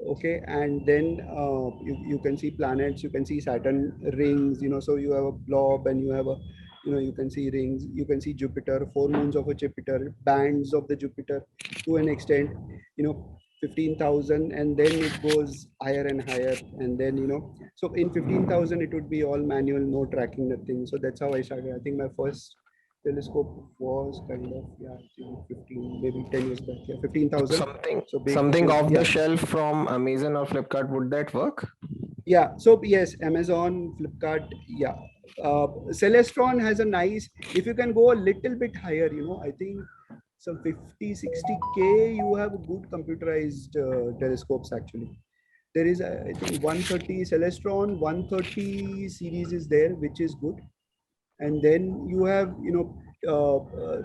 okay, and then you can see planets. You can see Saturn rings. So you have a blob, and you have a, you can see rings. You can see Jupiter, four moons of a Jupiter, bands of the Jupiter, to an extent. 15,000, and then it goes higher and higher, and then so in 15,000 it would be all manual, no tracking, nothing. So that's how I started. I think my first telescope was kind of, yeah, I think 15, maybe 10 years back. Yeah, 15,000. Something So big, something off yeah. the shelf from Amazon or Flipkart, would that work? Yeah, so yes, Amazon, Flipkart, yeah. Celestron has a nice, if you can go a little bit higher, I think some 50, 60K, you have good computerized telescopes actually. There is, I think, 130 Celestron, 130 series is there, which is good. And then you have,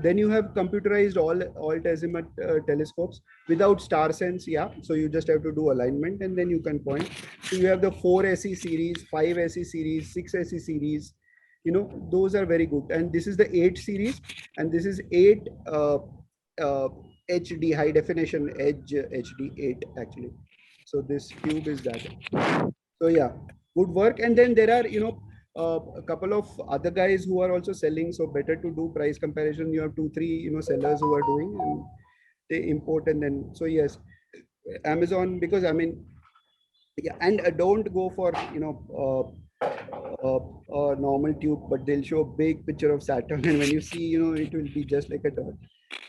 then you have computerized all azimuth telescopes without star sense. Yeah, so you just have to do alignment, and then you can point. So you have the 4 SE series, 5 SE series, 6 SE series. Those are very good. And this is the 8 series, and this is 8 HD, high definition edge HD 8 actually. So this cube is that. So yeah, good work. And then there are, a couple of other guys who are also selling. So better to do price comparison. You have 2-3, sellers who are doing, and they import. And then, so yes, Amazon, because I mean, yeah, and don't go for, a normal tube, but they'll show a big picture of Saturn. And when you see, it will be just like a dot.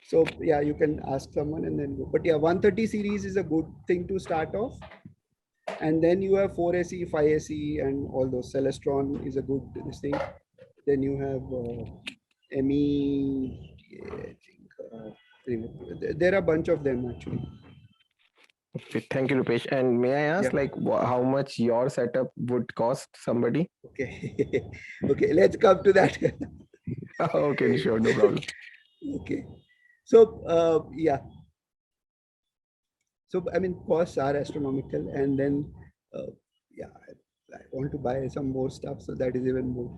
So yeah, you can ask someone and then go. But yeah, 130 series is a good thing to start off. And then you have 4 SE, 5 SE, and all those. Celestron is a good this thing. Then you have ME, I think, there are a bunch of them actually. Okay, thank you, Rupesh. And may I ask, Yeah. like, how much your setup would cost somebody? Okay, okay, let's come to that. Okay, sure, no problem. Okay, so yeah, so I mean, costs are astronomical, and then yeah, I want to buy some more stuff, so that is even more.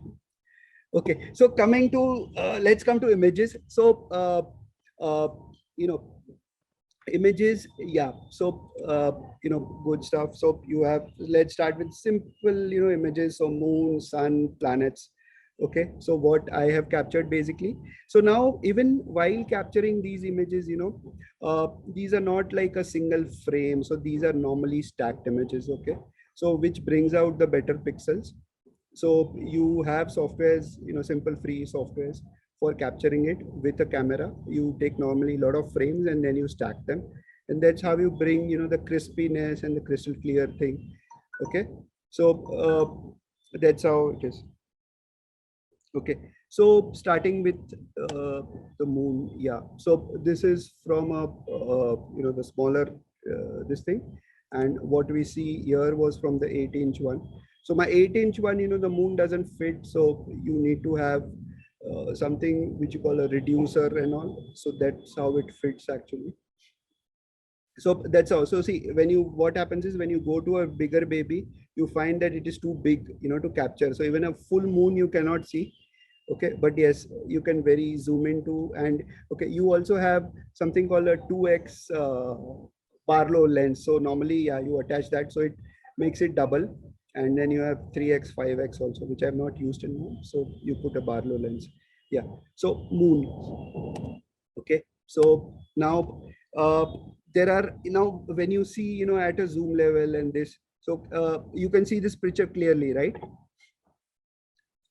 Okay, so coming to let's come to images. So you know, images, yeah. So good stuff. So you have, let's start with simple images. So moon, sun, planets. Okay, so what I have captured basically. So now, even while capturing these images, these are not like a single frame. So these are normally stacked images. Okay, so which brings out the better pixels. So you have softwares, simple free softwares for capturing it with a camera. You take normally a lot of frames, and then you stack them, and that's how you bring the crispiness and the crystal clear thing. Okay, so that's how it is. Okay, so starting with the moon, yeah. So this is from a the smaller this thing, and what we see here was from the 8-inch one. So my 8-inch one, the moon doesn't fit, so you need to have something which you call a reducer and all. So that's how it fits actually. So that's also, see, what happens is, when you go to a bigger baby, you find that it is too big, to capture. So even a full moon you cannot see. Okay, but yes, you can very zoom into. And okay, you also have something called a 2x Barlow lens. So normally, yeah, you attach that, so it makes it double. And then you have 3x, 5x also, which I have not used in moon. So you put a Barlow lens. Yeah, so moon. Okay, so now there are, when you see, at a zoom level and this, so you can see this picture clearly, right?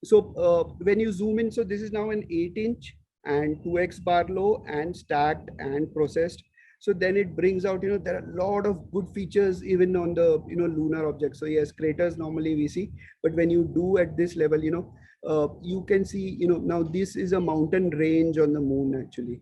So when you zoom in, so this is now an 8-inch and 2x Barlow and stacked and processed. So then it brings out, there are a lot of good features even on the, lunar objects. So yes, craters normally we see, but when you do at this level, you can see, now this is a mountain range on the moon actually.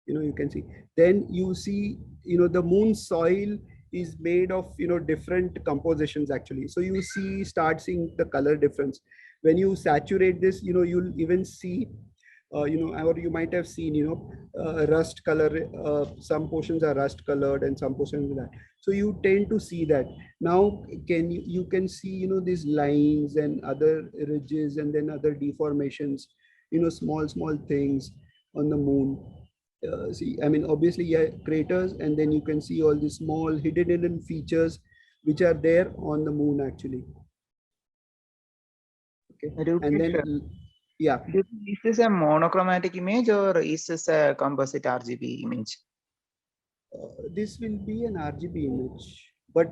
You can see, then you see, the moon soil is made of, different compositions actually. So you start seeing the color difference. When you saturate this, you'll even see or you might have seen, rust color, some portions are rust colored and some portions are that. So you tend to see that. Now, you can see, these lines and other ridges and then other deformations, small things on the moon. See, I mean, obviously, yeah, craters, and then you can see all these small hidden features which are there on the moon actually. Okay, and then yeah. Is this a monochromatic image or is this a composite RGB image? This will be an RGB image, but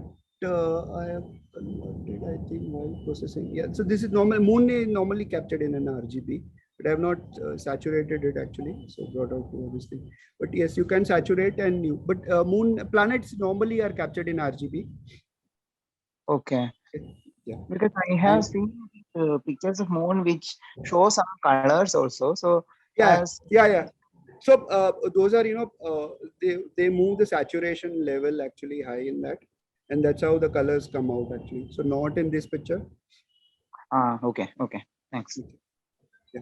I have converted, I think, while processing. Yeah, so this is normal. Moon is normally captured in an RGB, but I have not saturated it actually. So brought out to this thing. But yes, you can saturate but planets normally are captured in RGB. Okay. Yeah. Because I have seen pictures of moon which show some colors also. So yeah. So those are, they move the saturation level actually high in that, and that's how the colors come out actually. So not in this picture. Okay. Thanks. Yeah.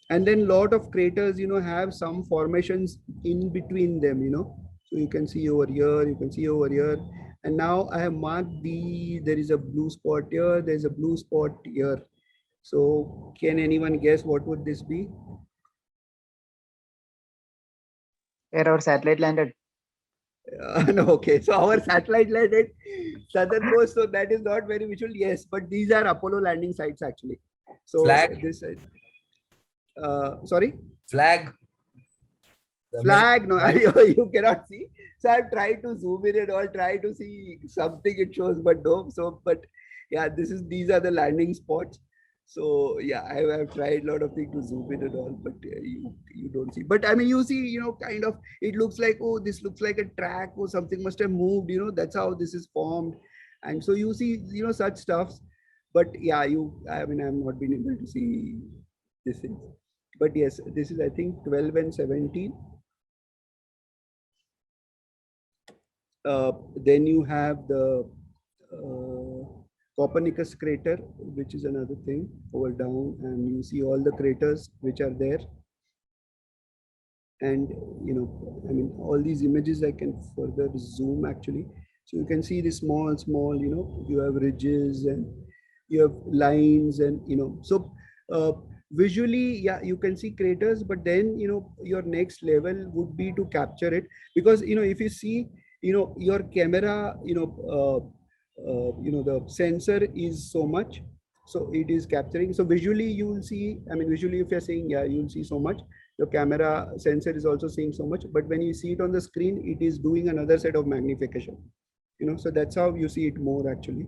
And then lot of craters, have some formations in between them, So you can see over here, you can see over here. And now I have marked there is a blue spot here, there's a blue spot here. So can anyone guess what would this be? Where our satellite landed? No, okay. So our satellite landed southernmost, so that is not very visual. Yes, but these are Apollo landing sites actually. So Flag. This sorry? Flag. Flag, no, you cannot see. So I've tried to zoom in and all, try to see something it shows, but no. So, but yeah, these are the landing spots. So yeah, I have tried a lot of things to zoom in and all, but you don't see. But I mean, you see, kind of, it looks like, oh, this looks like a track or something must have moved, that's how this is formed. And so you see, such stuffs. But yeah, I mean, I'm not been able to see this thing. But yes, this is, I think, 12 and 17. Then you have the Copernicus crater, which is another thing over down, and you see all the craters which are there. And, I mean, all these images I can further zoom actually. So you can see the small, you have ridges and you have lines and, so visually, yeah, you can see craters, but then, your next level would be to capture it, because, if you see, your camera, the sensor is so much, so it is capturing. So visually you will see, I mean, visually if you're saying, yeah, you'll see so much. Your camera sensor is also seeing so much, but when you see it on the screen, it is doing another set of magnification, so that's how you see it more actually.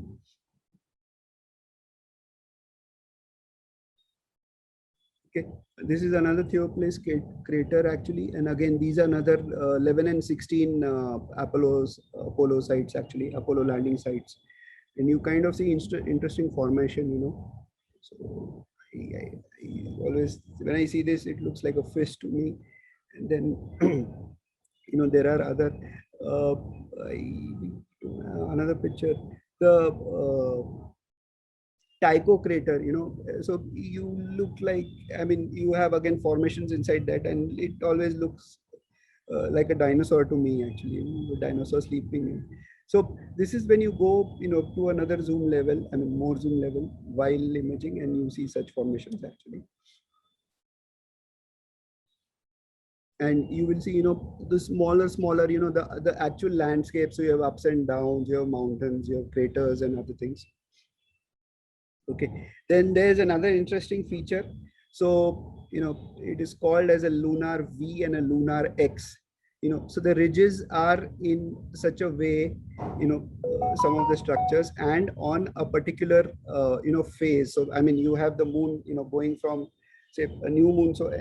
Okay, this is another Theophilus crater actually, and again these are another 11 and 16 Apollo sites actually, Apollo landing sites, and you kind of see interesting formation, So I always, when I see this, it looks like a fish to me, and then there are other another picture, the Tycho crater, so you look like, I mean, you have again formations inside that, and it always looks like a dinosaur to me actually, a dinosaur sleeping. So this is when you go, to another zoom level, I mean, more zoom level while imaging, and you see such formations actually. And you will see, the smaller, the actual landscape. So you have ups and downs, you have mountains, you have craters and other things. Okay, then there's another interesting feature. So, it is called as a lunar V and a lunar X. So the ridges are in such a way, some of the structures, and on a particular, phase. So, I mean, you have the moon, going from, say, a new moon, so,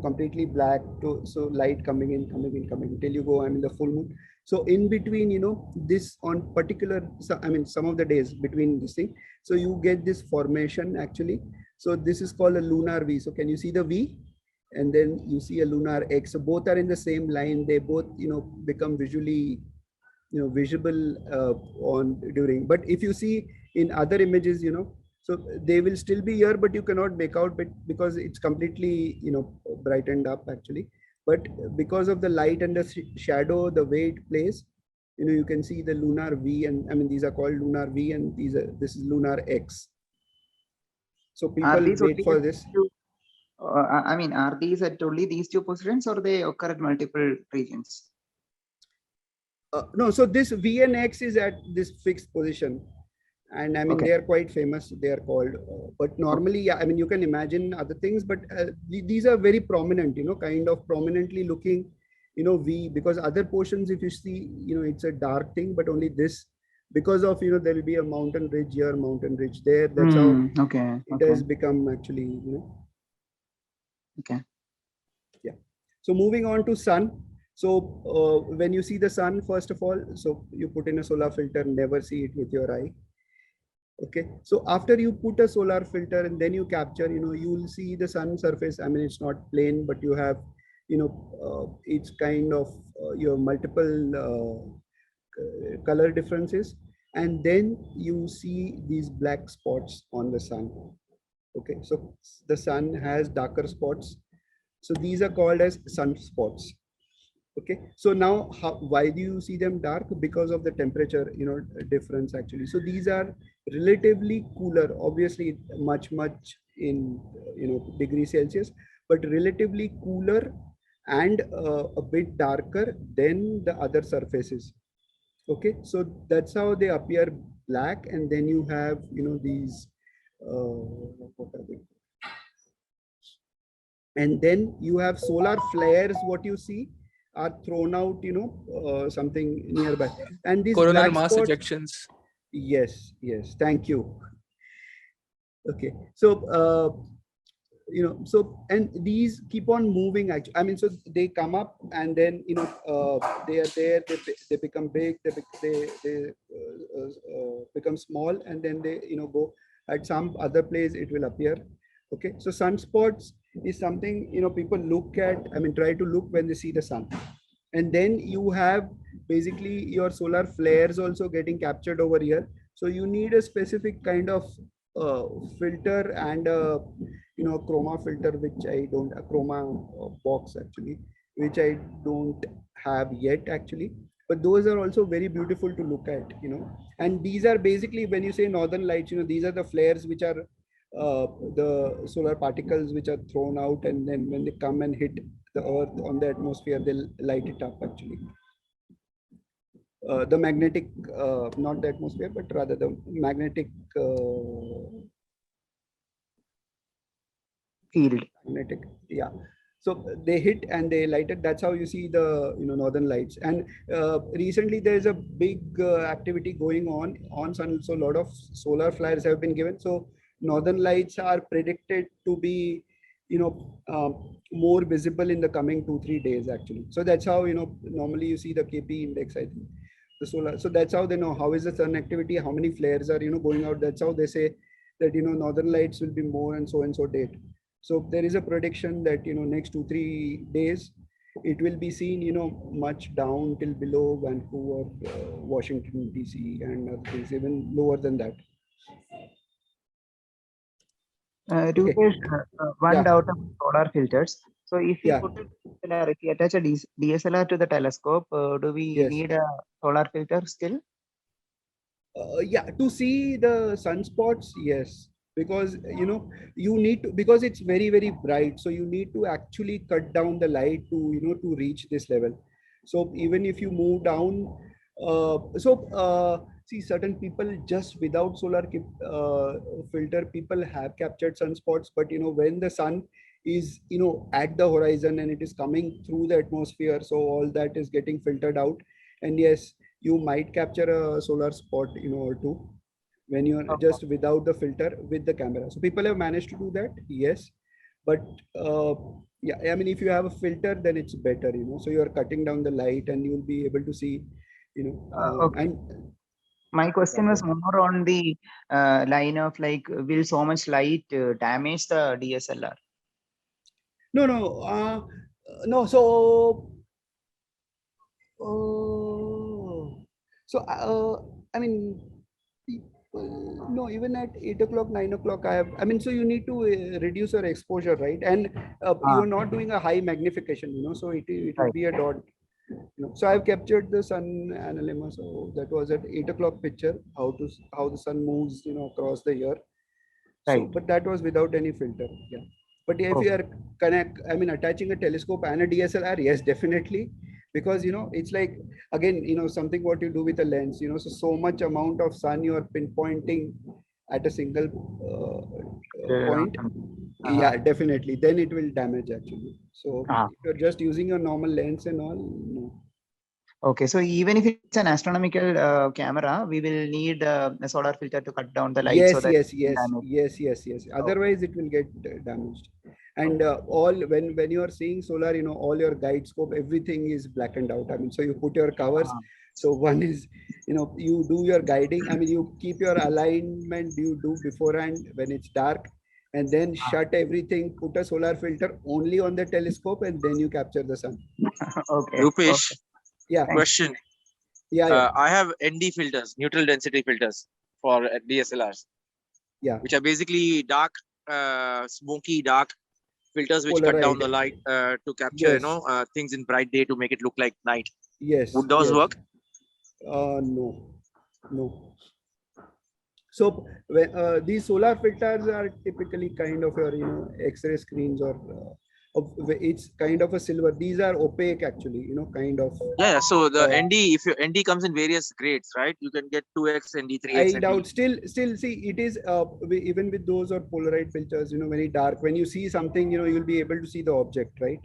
completely black to, so light coming in till you go, I mean, the full moon. So in between, this on particular, I mean, some of the days between this thing, so you get this formation actually. So this is called a lunar V. So can you see the V? And then you see a lunar X. So both are in the same line. They both, become visually, visible on during. But if you see in other images, So they will still be here, but you cannot make out because it's completely, brightened up actually. But because of the light and the shadow, the way it plays, you can see the lunar V, and I mean, these are called lunar V, and this is lunar X. So Are people these wait only for at this. I mean, are these at only these two positions, or they occur at multiple regions? No, so this V and X is at this fixed position, and I mean, Okay. they are quite famous. They are called, but normally, yeah, I mean, you can imagine other things, but these are very prominent, kind of prominently looking, V, because other portions, if you see, it's a dark thing, but only this, because of, there will be a mountain ridge here, mountain ridge there. That's how Okay. it has become actually, Okay. Yeah. So moving on to sun. So when you see the sun, first of all, so you put in a solar filter, never see it with your eye. Okay. So after you put a solar filter and then you capture, you will see the sun surface. I mean, it's not plain, but you have, it's kind of you have multiple color differences. And then you see these black spots on the sun. Okay. So the sun has darker spots. So these are called as sunspots. Okay. So now, why do you see them dark? Because of the temperature, difference actually. So these are relatively cooler, obviously much in, degrees Celsius, but relatively cooler and a bit darker than the other surfaces. Okay. So that's how they appear black. And then you have, these, what are they? And then you have solar flares. What you see are thrown out, something nearby, and these Coronal black mass spots. ejections. Yes, thank you. Okay. So so, and these keep on moving actually. I mean, so they come up and then, they are there, they become big, they become small, and then they, go at some other place, it will appear. Okay. So sunspots is something, people look at, I mean, try to look when they see the sun. And then you have basically your solar flares also getting captured over here. So you need a specific kind of filter and a, chroma filter, which I don't, a chroma box actually, which I don't have yet actually. But those are also very beautiful to look at, and these are basically, when you say northern lights, these are the flares which are the solar particles which are thrown out, and then when they come and hit the earth on the atmosphere, they'll light it up actually. The magnetic, not the atmosphere, but rather the magnetic Field. magnetic, yeah. So they hit and they light it. That's how you see the, northern lights. And recently there is a big activity going on sun. So a lot of solar flares have been given. So northern lights are predicted to be, more visible in the coming 2-3 days actually. So that's how, normally you see the KP index, I think, the solar. So that's how they know how is the sun activity, how many flares are, going out. That's how they say that, northern lights will be more and so date. So there is a prediction that, next 2-3 days, it will be seen, much down till below Vancouver, Washington, DC, and other things, even lower than that. Rupesh, one Yeah. doubt of solar filters. So if you Yeah. put a DSLR, if you attach a DSLR to the telescope, do we Yes. need a solar filter still? Yeah, to see the sunspots, yes, because you need to, because it's very bright, so you need to actually cut down the light to, to reach this level. So even if you move down, see, certain people just without solar filter, people have captured sunspots, but when the sun is, at the horizon and it is coming through the atmosphere, so all that is getting filtered out, and yes, you might capture a solar spot, or two, when you're just without the filter with the camera. So people have managed to do that, yes. But yeah, I mean, if you have a filter, then it's better, so you're cutting down the light and you'll be able to see, Okay. and My question was more on the line of like, will so much light damage the DSLR? No. So I mean, No, even at 8 o'clock, 9 o'clock, I mean, so you need to reduce your exposure, right? And you're not doing a high magnification, so it will Right. be a dot. So I've captured the sun analemma. So that was at 8 o'clock picture, how the sun moves, across the year. So, Right. but that was without any filter. Yeah. But if you Okay. are attaching a telescope and a DSLR, yes, definitely. Because, it's like, again, something what you do with a lens, so much amount of sun you are pinpointing at a single point. Yeah, definitely. Then it will damage actually. So Ah. if you're just using your normal lens and all, no. Okay, so even if it's an astronomical camera, we will need a solar filter to cut down the light so Yes, that yes, it won't yes, damage. yes, yes, yes. Otherwise, it will get damaged. And all when you are seeing solar, all your guide scope, everything is blackened out. I mean, so you put your covers. Ah. So one is, you do your guiding. I mean, you keep your alignment. You do beforehand when it's dark, and then shut everything. Put a solar filter only on the telescope, and then you capture the sun. Okay. Rupesh, Yeah, question. yeah, yeah, I have ND filters, neutral density filters for DSLRs, yeah. which are basically dark, smoky dark filters which cut down Polaroid. the light to capture, Yes, things in bright day to make it look like night. yes, Would those yes. work? No, no. So these solar filters are typically kind of your X-ray screens or it's kind of a silver. These are opaque actually, kind of. Yeah. So the Uh, ND, if your ND comes in various grades, right? You can get 2x ND, 3x I ND. doubt still see it is even with those or Polaroid filters, very dark. When you see something, you'll be able to see the object, right?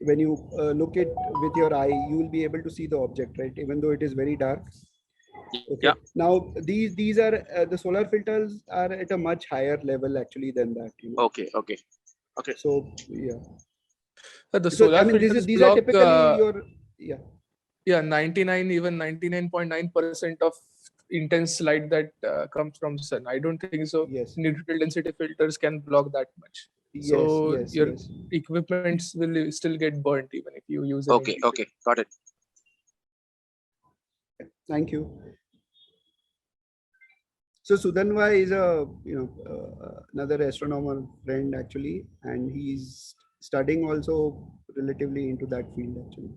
When you look it with your eye, you will be able to see the object, right? Even though it is very dark. Okay. Yeah. Now these are the solar filters are at a much higher level actually than that. Okay. Okay. Okay. So yeah. The So solar I mean, filters these are block typically your yeah. yeah 99 even 99.9% of intense light that comes from sun. I don't think so. Yes. Neutral density filters can block that much. Yes. So Yes. your Yes. equipments will still get burnt even if you use an Okay. ND Okay. Got it. Thank you. So Sudanva is a another astronomer friend actually, and he's studying also relatively into that field actually.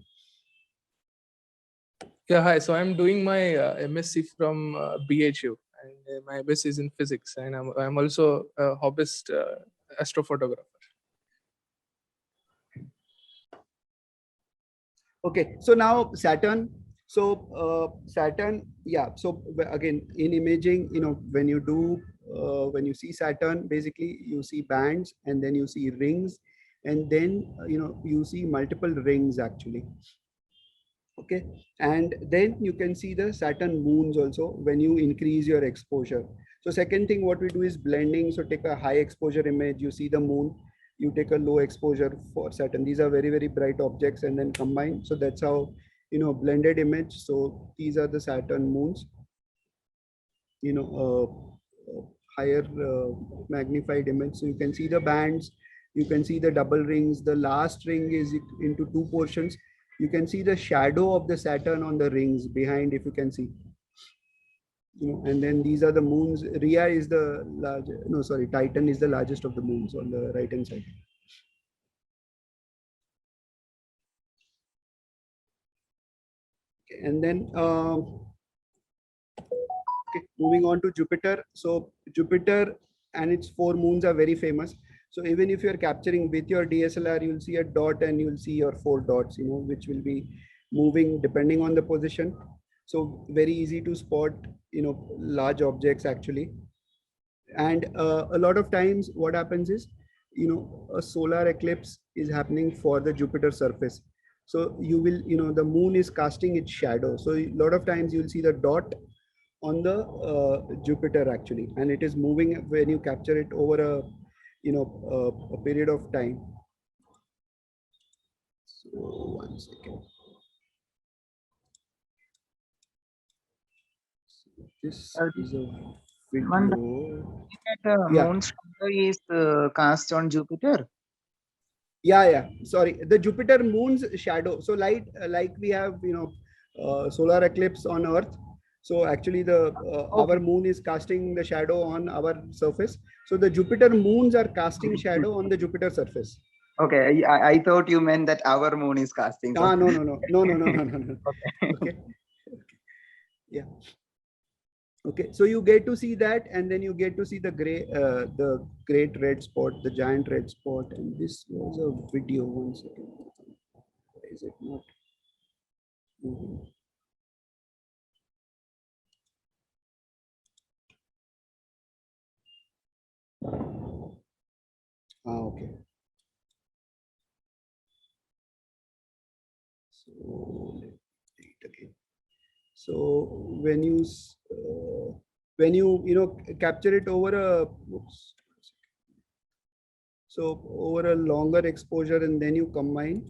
Yeah, hi. So I'm doing my MSc from BHU, and my MSc is in physics, and I'm also a hobbyist astrophotographer. Okay, so now Saturn. So Saturn, yeah. So again, in imaging, when you see Saturn, basically you see bands, and then you see rings, and then you see multiple rings actually. Okay, and then you can see the Saturn moons also when you increase your exposure. So second thing what we do is blending. So take a high exposure image, you see the moon, you take a low exposure for Saturn. These are very, very bright objects and then combine. So that's how, blended image. So these are the Saturn moons, higher magnified image. So you can see the bands, you can see the double rings. The last ring is into two portions. You can see the shadow of the Saturn on the rings behind, if you can see. And then these are the moons. Rhea is the largest, no, sorry, Titan is the largest of the moons on the right hand side. Okay, and then okay, moving on to Jupiter. So Jupiter and its 4 moons are very famous. So even if you're capturing with your DSLR, you'll see a dot and you'll see your 4 dots, which will be moving depending on the position. So very easy to spot, large objects actually. And a lot of times what happens is, a solar eclipse is happening for the Jupiter surface. So you will, the moon is casting its shadow. So a lot of times you'll see the dot on the Jupiter actually, and it is moving when you capture it over a period of time. So 1 second. So this is a video. That moon's shadow is cast on Jupiter. Yeah. Sorry, the Jupiter moon's shadow. So light, like we have, solar eclipse on Earth. So actually the our moon is casting the shadow on our surface. So the Jupiter moons are casting shadow on the Jupiter surface. Okay, I thought you meant that our moon is casting. Ah, no. Okay. Okay. Yeah. Okay, so you get to see that, and then you get to see the the great red spot, the giant red spot, and this was a video. One second, why is it not moving? Ah, okay. So let me read it again. So when you capture it over a oops, so over a longer exposure, and then you combine,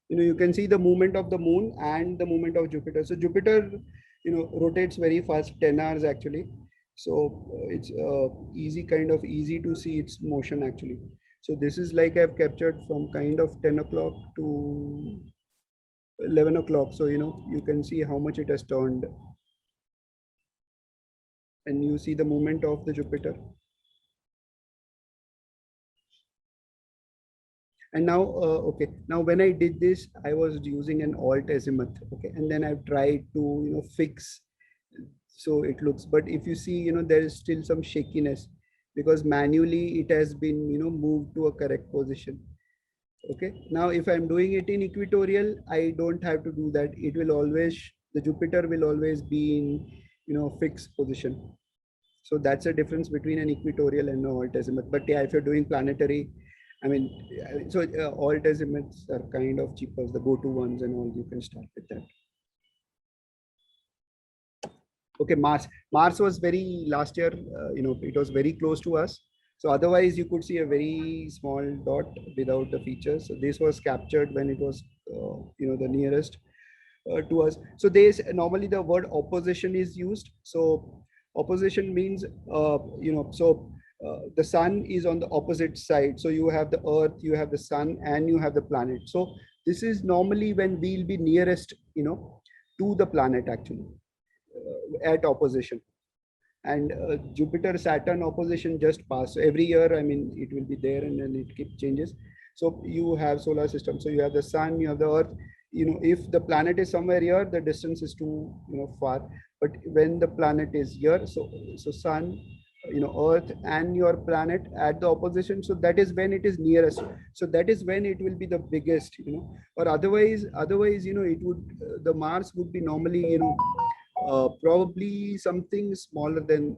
you can see the movement of the moon and the movement of Jupiter. So Jupiter rotates very fast, 10 hours actually. So it's easy to see its motion actually. So this is like I've captured from kind of 10 o'clock to 11 o'clock. So you can see how much it has turned, and you see the movement of the Jupiter. And now, okay, now when I did this, I was using an alt azimuth, okay, and then I've tried to fix so it looks. But if you see, there is still some shakiness because manually it has been moved to a correct position. Okay, now if I'm doing it in equatorial, I don't have to do that. It will always, the Jupiter will always be in fixed position. So that's a difference between an equatorial and an alt azimuth. But yeah, if you're doing planetary, I mean, so alt azimuths are kind of cheaper, the go-to ones, and all. You can start with that. Okay, Mars was very last year. It was very close to us. So otherwise, you could see a very small dot without the features. So this was captured when it was, the nearest to us. So there's normally the word opposition is used. So opposition means, the sun is on the opposite side. So you have the Earth, you have the sun, and you have the planet. So this is normally when we'll be nearest, to the planet actually, at opposition. And Jupiter Saturn opposition just passed. So every year, I mean, it will be there, and then it keeps changes. So you have solar system. So you have the sun, you have the Earth. If the planet is somewhere here, the distance is too far. But when the planet is here, so sun, Earth and your planet at the opposition, so that is when it is nearest. So that is when it will be the biggest, or otherwise it would, the Mars would be normally probably something smaller than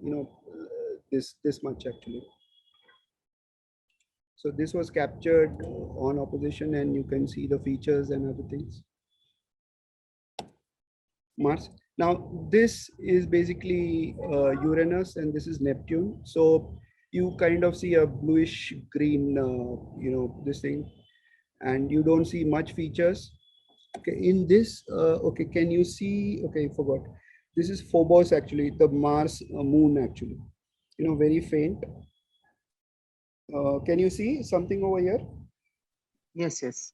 this much actually. So this was captured on opposition, and you can see the features and other things. Mars. Now this is basically Uranus, and this is Neptune. So you kind of see a bluish green, this thing, and you don't see much features. Okay, in this, okay, can you see? Okay, I forgot. This is Phobos actually, the Mars moon actually. Very faint. Can you see something over here? Yes, yes.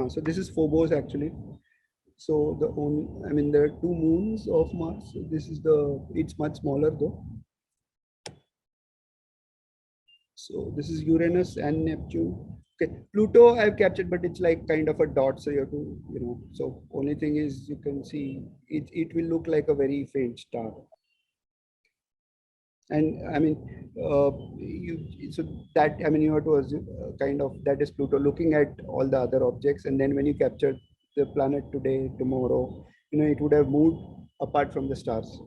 So this is Phobos actually. So there are two moons of Mars. So this is it's much smaller though. So this is Uranus and Neptune. Okay, Pluto I've captured, but it's like kind of a dot. So you have to, so only thing is you can see it will look like a very faint star. And I mean, so that, I mean, you have to assume kind of that is Pluto looking at all the other objects. And then when you capture the planet today, tomorrow, it would have moved apart from the stars.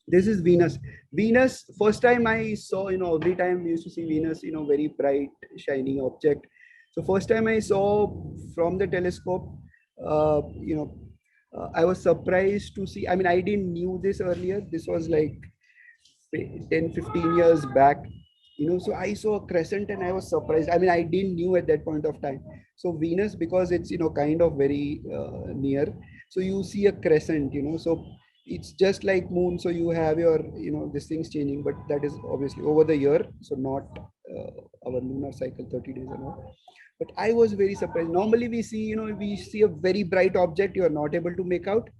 This is Venus. Venus, first time I saw, every time we used to see Venus, very bright, shining object. So first time I saw from the telescope, I was surprised to see, I mean, I didn't knew this earlier. This was like 10, 15 years back, so I saw a crescent and I was surprised. I mean, I didn't knew at that point of time. So Venus, because it's, kind of very near, so you see a crescent, so it's just like moon. So you have your, these things changing, but that is obviously over the year. So not our lunar cycle, 30 days and all. But I was very surprised. Normally we see, we see a very bright object, you are not able to make out.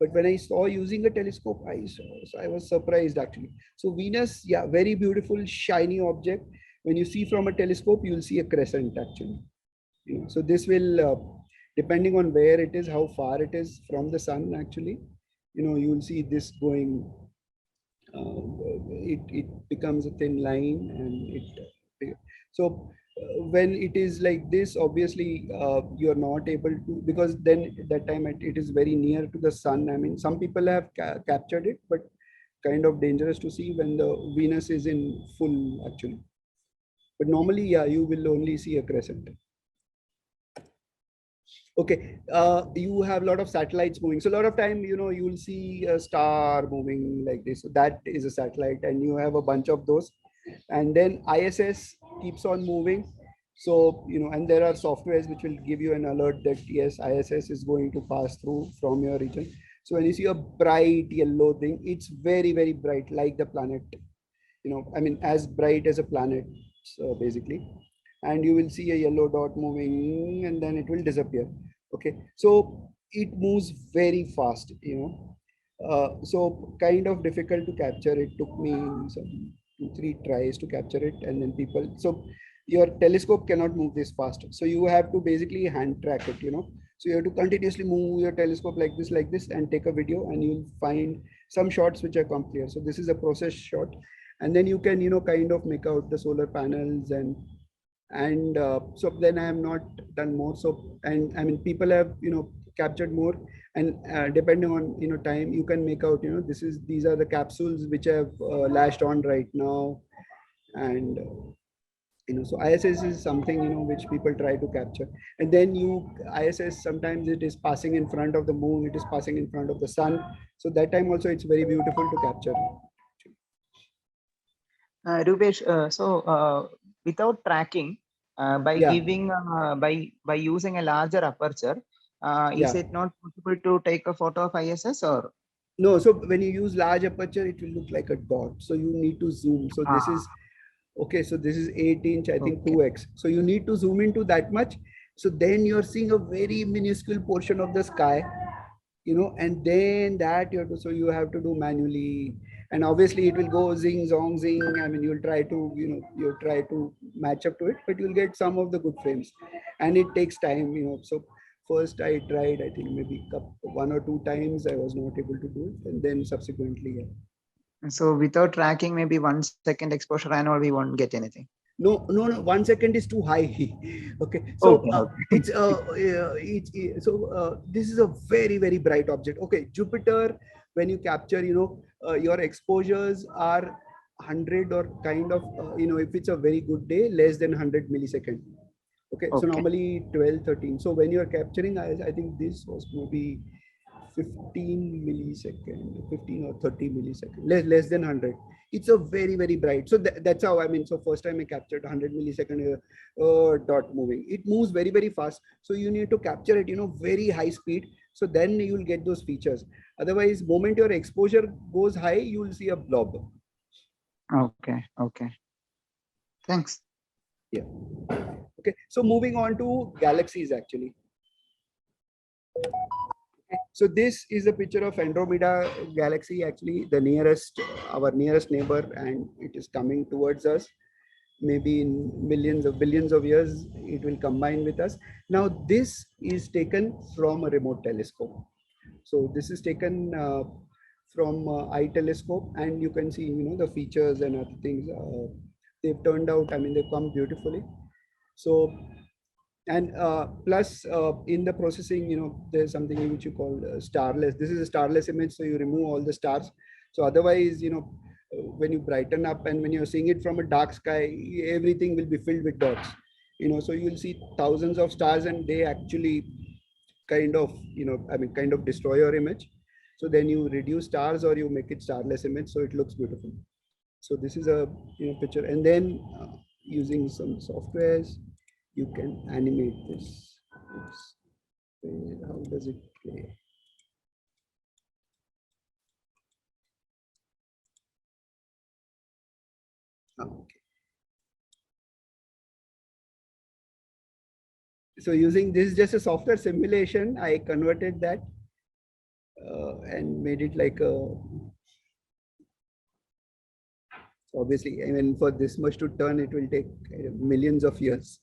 But when I saw using a telescope, I was surprised actually. So Venus, yeah, very beautiful, shiny object. When you see from a telescope, you will see a crescent actually. So this will, depending on where it is, how far it is from the sun actually, you will see this going, it becomes a thin line, and when it is like this, obviously you are not able to, because then at that time it is very near to the sun. I mean, some people have captured it, but kind of dangerous to see when the Venus is in full actually. But normally, yeah, you will only see a crescent. Okay, you have a lot of satellites moving. So a lot of time, you will see a star moving like this. So that is a satellite, and you have a bunch of those. And then ISS keeps on moving. So, and there are softwares which will give you an alert that yes, ISS is going to pass through from your region. So when you see a bright yellow thing, it's very, very bright, like the planet, I mean, as bright as a planet, basically. And you will see a yellow dot moving, and then it will disappear. Okay, so it moves very fast, so kind of difficult to capture. It took me some 2-3 tries to capture it, and then so your telescope cannot move this fast, so you have to basically hand track it, so you have to continuously move your telescope like this and take a video, and you'll find some shots which are come clear. So this is a process shot, and then you can kind of make out the solar panels, and so then I have not done more. So, and I mean, people have captured more, and depending on time, you can make out these are the capsules which have lashed on right now. And so ISS is something which people try to capture. And then ISS, sometimes it is passing in front of the moon, it is passing in front of the sun, so that time also it's very beautiful to capture. Rupesh, without tracking, by Yeah. giving by using a larger aperture, is Yeah. it not possible to take a photo of ISS, or? No, so when you use large aperture, it will look like a dot. So you need to zoom. So this is okay. So this is 8-inch, I think Okay. 2x. So you need to zoom into that much. So then you're seeing a very minuscule portion of the sky, and then that you have to do manually. And obviously it will go zing, zong, zing. I mean, you'll try to, you'll try to match up to it, but you'll get some of the good frames, and it takes time, So first I tried, I think maybe 1 or 2 times, I was not able to do it. And then subsequently, yeah. So without tracking, maybe 1 second exposure and all, we won't get anything. No, 1 second is too high. Okay, so Okay. this is a very, very bright object. Okay, Jupiter, when you capture, your exposures are 100, or kind of, if it's a very good day, less than 100 millisecond. Okay, so Okay. normally 12, 13. So when you're capturing, I think this was maybe 15 millisecond, 15 or 30 millisecond, less than 100. It's a very, very bright. So that's how, I mean, so first time I captured 100 millisecond dot moving. It moves very, very fast. So you need to capture it, very high speed. So then you will get those features. Otherwise, moment your exposure goes high, you will see a blob. Okay. Okay. Thanks. Yeah. Okay. So moving on to galaxies actually. So this is a picture of Andromeda galaxy, actually the nearest, our nearest neighbor, and it is coming towards us. Maybe in millions of billions of years, it will combine with us. Now, this is taken from a remote telescope. So this is taken from eye telescope, and you can see, the features and other things. They've turned out, I mean, they come beautifully. So, and plus in the processing, there's something which you call starless. This is a starless image, so you remove all the stars. So otherwise, when you brighten up and when you're seeing it from a dark sky, everything will be filled with dots. So you'll see thousands of stars, and they actually kind of, kind of destroy your image. So then you reduce stars, or you make it starless image, so it looks beautiful. So this is a picture, and then using some softwares, you can animate this. How does it play? Okay. So using this just a software simulation, I converted that and made it like a. Obviously, I mean, for this much to turn, it will take millions of years.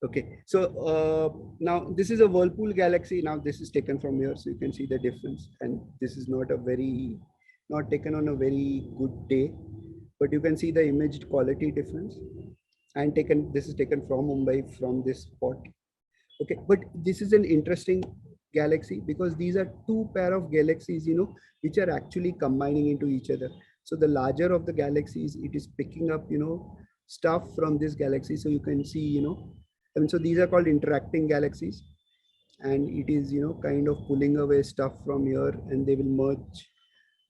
Okay, so now this is a Whirlpool galaxy. Now this is taken from here, so you can see the difference. And this is not taken on a very good day, but you can see the image quality difference. And this is taken from Mumbai, from this spot. Okay, but this is an interesting galaxy because these are two pair of galaxies, which are actually combining into each other. So the larger of the galaxies, it is picking up, stuff from this galaxy. So you can see, and so these are called interacting galaxies, and it is, kind of pulling away stuff from here, and they will merge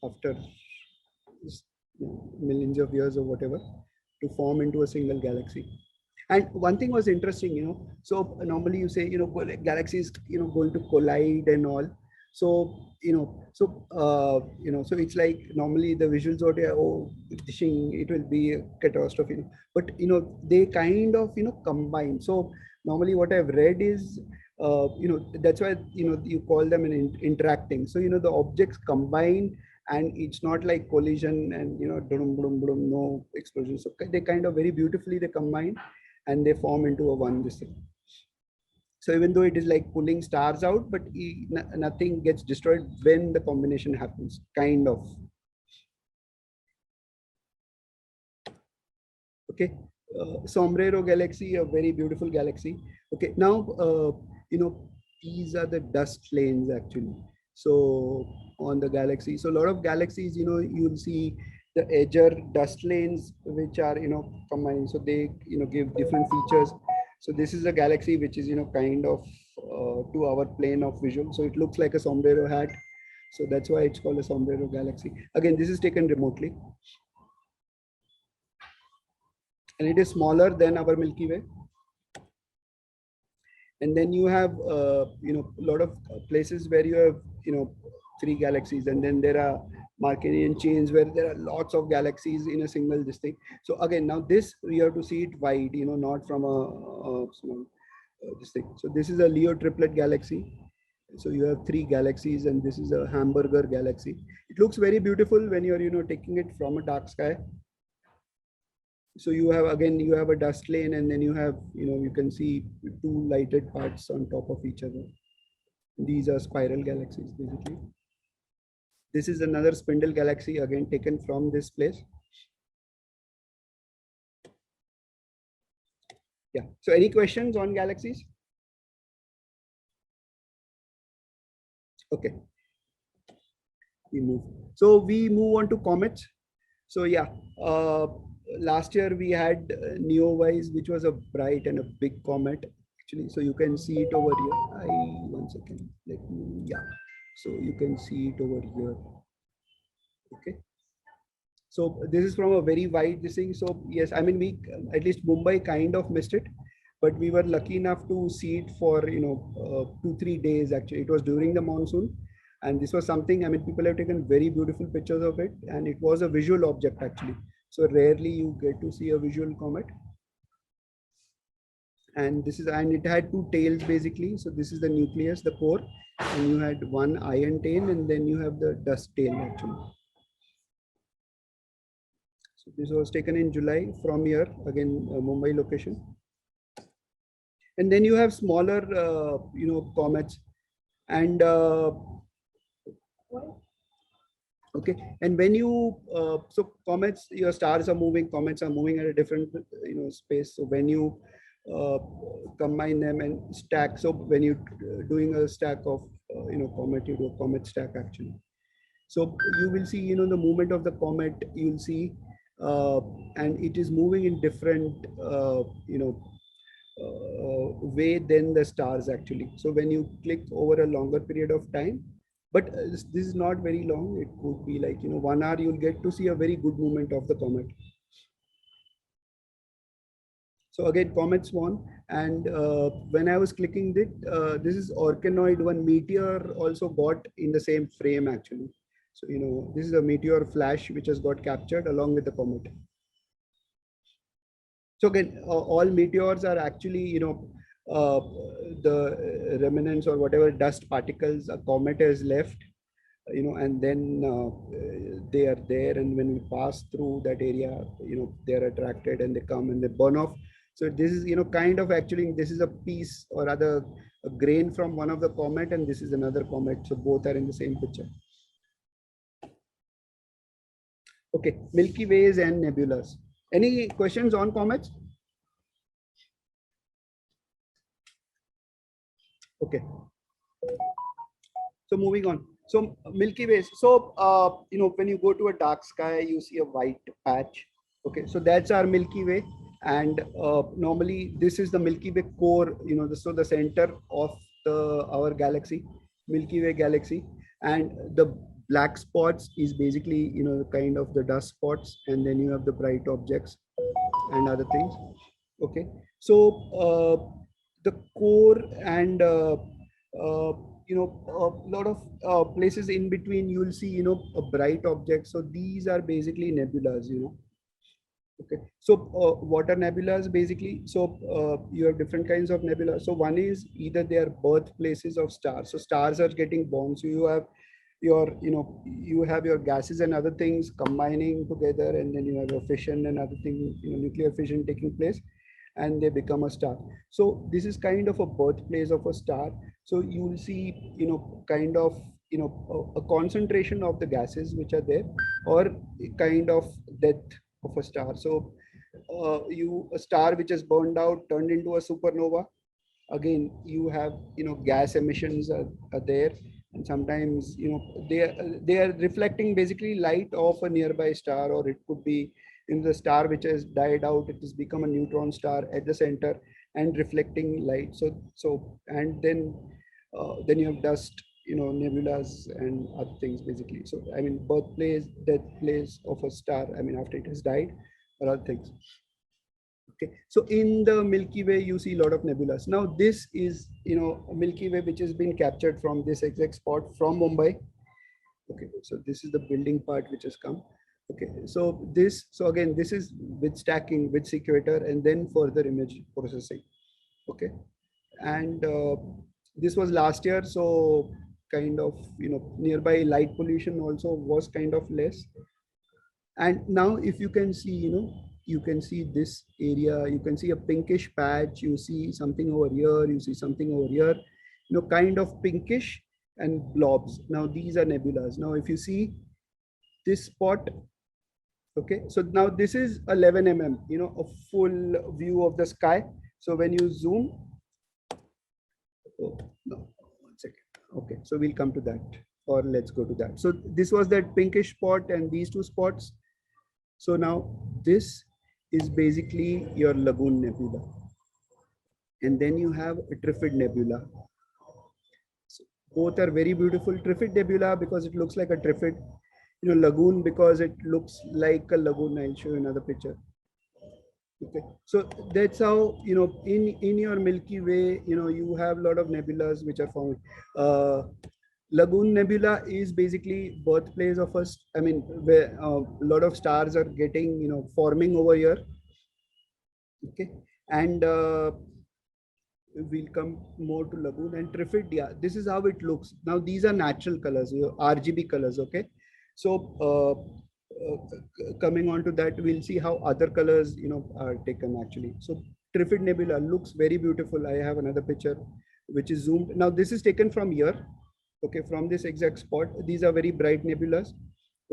after millions of years or whatever to form into a single galaxy. And one thing was interesting, so normally you say, galaxies, going to collide and all. So, so it's like normally the visuals out here, dishing, it will be a catastrophe, but, they kind of, combine. So normally what I've read is, that's why, you call them an interacting. So, the objects combine, and it's not like collision and, no explosion. So they kind of very beautifully, they combine and they form into a one this thing. So even though it is like pulling stars out, but nothing gets destroyed when the combination happens, kind of. Okay, Sombrero galaxy, a very beautiful galaxy. Okay, now, these are the dust lanes actually. So on the galaxy, so a lot of galaxies, you'll see the edger dust lanes, which are, combined. So they, give different features. So this is a galaxy which is, kind of to our plane of visual. So it looks like a sombrero hat. So that's why it's called a sombrero galaxy. Again, this is taken remotely. And it is smaller than our Milky Way. And then you have, a lot of places where you have, 3 galaxies, and then there are Markanian chains where there are lots of galaxies in a single district. So again, now this we have to see it wide, not from a small district. So this is a Leo triplet galaxy. So you have 3 galaxies, and this is a hamburger galaxy. It looks very beautiful when you're, taking it from a dark sky. So you have, again, you have a dust lane, and then you have, you can see 2 lighted parts on top of each other. These are spiral galaxies, basically. This is another spindle galaxy, again taken from this place. Yeah. So any questions on galaxies? Okay. We move. So we move on to comets. So yeah, last year we had Neowise, which was a bright and a big comet actually. So you can see it over here. One second. Yeah. So you can see it over here. Okay. So this is from a very wide thing. So yes, I mean, we, at least Mumbai kind of missed it, but we were lucky enough to see it for, 2-3 days actually. It was during the monsoon. And this was something, I mean, people have taken very beautiful pictures of it, and it was a visual object actually. So rarely you get to see a visual comet. And this is, and it had 2 tails basically. So this is the nucleus, the core, and you had 1 iron tail, and then you have the dust tail actually. So this was taken in July from here, again, Mumbai location. And then you have smaller, comets, and okay, and when you so comets, your stars are moving, comets are moving at a different space. So when you combine them and stack, so when you doing a stack of comet, you do a comet stack actually. So you will see the movement of the comet, you'll see, and it is moving in different way than the stars actually. So when you click over a longer period of time, but this is not very long, it could be like 1 hour, you'll get to see a very good movement of the comet. So again, comet swan, and when I was clicking it, this is Orkanoid, one meteor also got in the same frame actually. So, this is a meteor flash which has got captured along with the comet. So again, all meteors are actually, the remnants or whatever dust particles a comet has left, and then they are there. And when we pass through that area, they are attracted and they come and they burn off. So this is, kind of actually, this is a piece or rather a grain from one of the comet, and this is another comet. So both are in the same picture. Okay, Milky Ways and nebulas. Any questions on comets? Okay. So moving on. So Milky Ways. So, when you go to a dark sky, you see a white patch. Okay. So that's our Milky Way. And normally this is the Milky Way core, so the center of our galaxy, Milky Way galaxy. And the black spots is basically, kind of the dust spots. And then you have the bright objects and other things. Okay. So the core and a lot of places in between, you'll see a bright object. So these are basically nebulas. Okay, so what are nebulas basically? So you have different kinds of nebula. So one is either they are birthplaces of stars. So stars are getting born. So you have your gases and other things combining together, and then you have your fission and other things, nuclear fission taking place, and they become a star. So this is kind of a birthplace of a star. So you will see, kind of, a concentration of the gases which are there, or a kind of death of a star. So a star which is burned out, turned into a supernova. Again, you have, gas emissions are there. And sometimes, they are reflecting basically light of a nearby star, or it could be in the star which has died out, it has become a neutron star at the center and reflecting light. So and then you have dust, nebulas and other things basically. So I mean, birthplace, death place of a star, I mean, after it has died, or other things. Okay, so in the Milky Way, you see a lot of nebulas. Now this is, a Milky Way which has been captured from this exact spot from Mumbai. Okay, so this is the building part which has come. Okay, so again, this is with stacking, with sequator, and then further image processing. Okay, and this was last year, so kind of, nearby light pollution also was kind of less. And now if you can see, you can see this area, you can see a pinkish patch, you see something over here, you see something over here, kind of pinkish and blobs. Now these are nebulas. Now if you see this spot, okay, so now this is 11 mm, a full view of the sky. So when you zoom, oh no, 1 second. Okay, so we'll come to that, or let's go to that. So this was that pinkish spot and these two spots. So now this is basically your Lagoon Nebula. And then you have a Trifid Nebula. So both are very beautiful. Trifid Nebula because it looks like a Trifid. Lagoon because it looks like a lagoon. I'll show you another picture. Okay, so that's how, in your Milky Way, you have a lot of nebulas which are found. Lagoon Nebula is basically birthplace of us. I mean, where a lot of stars are getting, forming over here. Okay, and we'll come more to Lagoon and Trifid. Yeah, this is how it looks. Now these are natural colors, RGB colors. Okay, so coming on to that, we'll see how other colors, are taken actually. So Trifid Nebula looks very beautiful. I have another picture which is zoomed. Now this is taken from here. Okay, from this exact spot. These are very bright nebulas.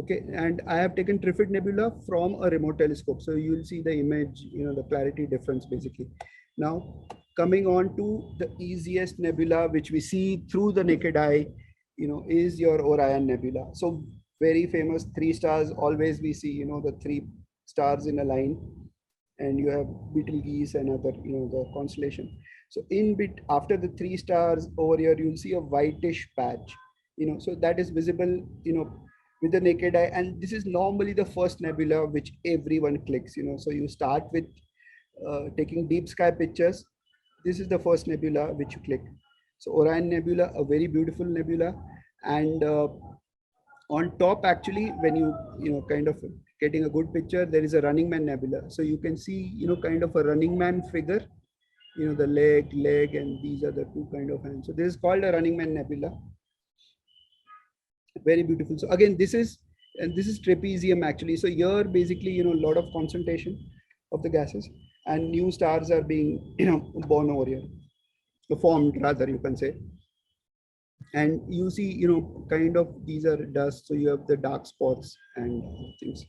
Okay, and I have taken Trifid Nebula from a remote telescope. So you will see the image, the clarity difference basically. Now coming on to the easiest nebula which we see through the naked eye, is your Orion Nebula. So very famous 3 stars. Always we see, the 3 stars in a line, and you have Betelgeuse and other, the constellation. So after the 3 stars over here, you'll see a whitish patch, so that is visible, with the naked eye. And this is normally the first nebula which everyone clicks, so you start with taking deep sky pictures. This is the first nebula which you click. So Orion Nebula, a very beautiful nebula. And On top, actually, when you kind of getting a good picture, there is a Running Man Nebula. So you can see, kind of a Running Man figure, the leg, and these are the two kind of hands. So this is called a Running Man Nebula. Very beautiful. So again, this is trapezium actually. So here basically, a lot of concentration of the gases, and new stars are being, born over here, formed rather, you can say. And you see, kind of these are dust. So you have the dark spots and things.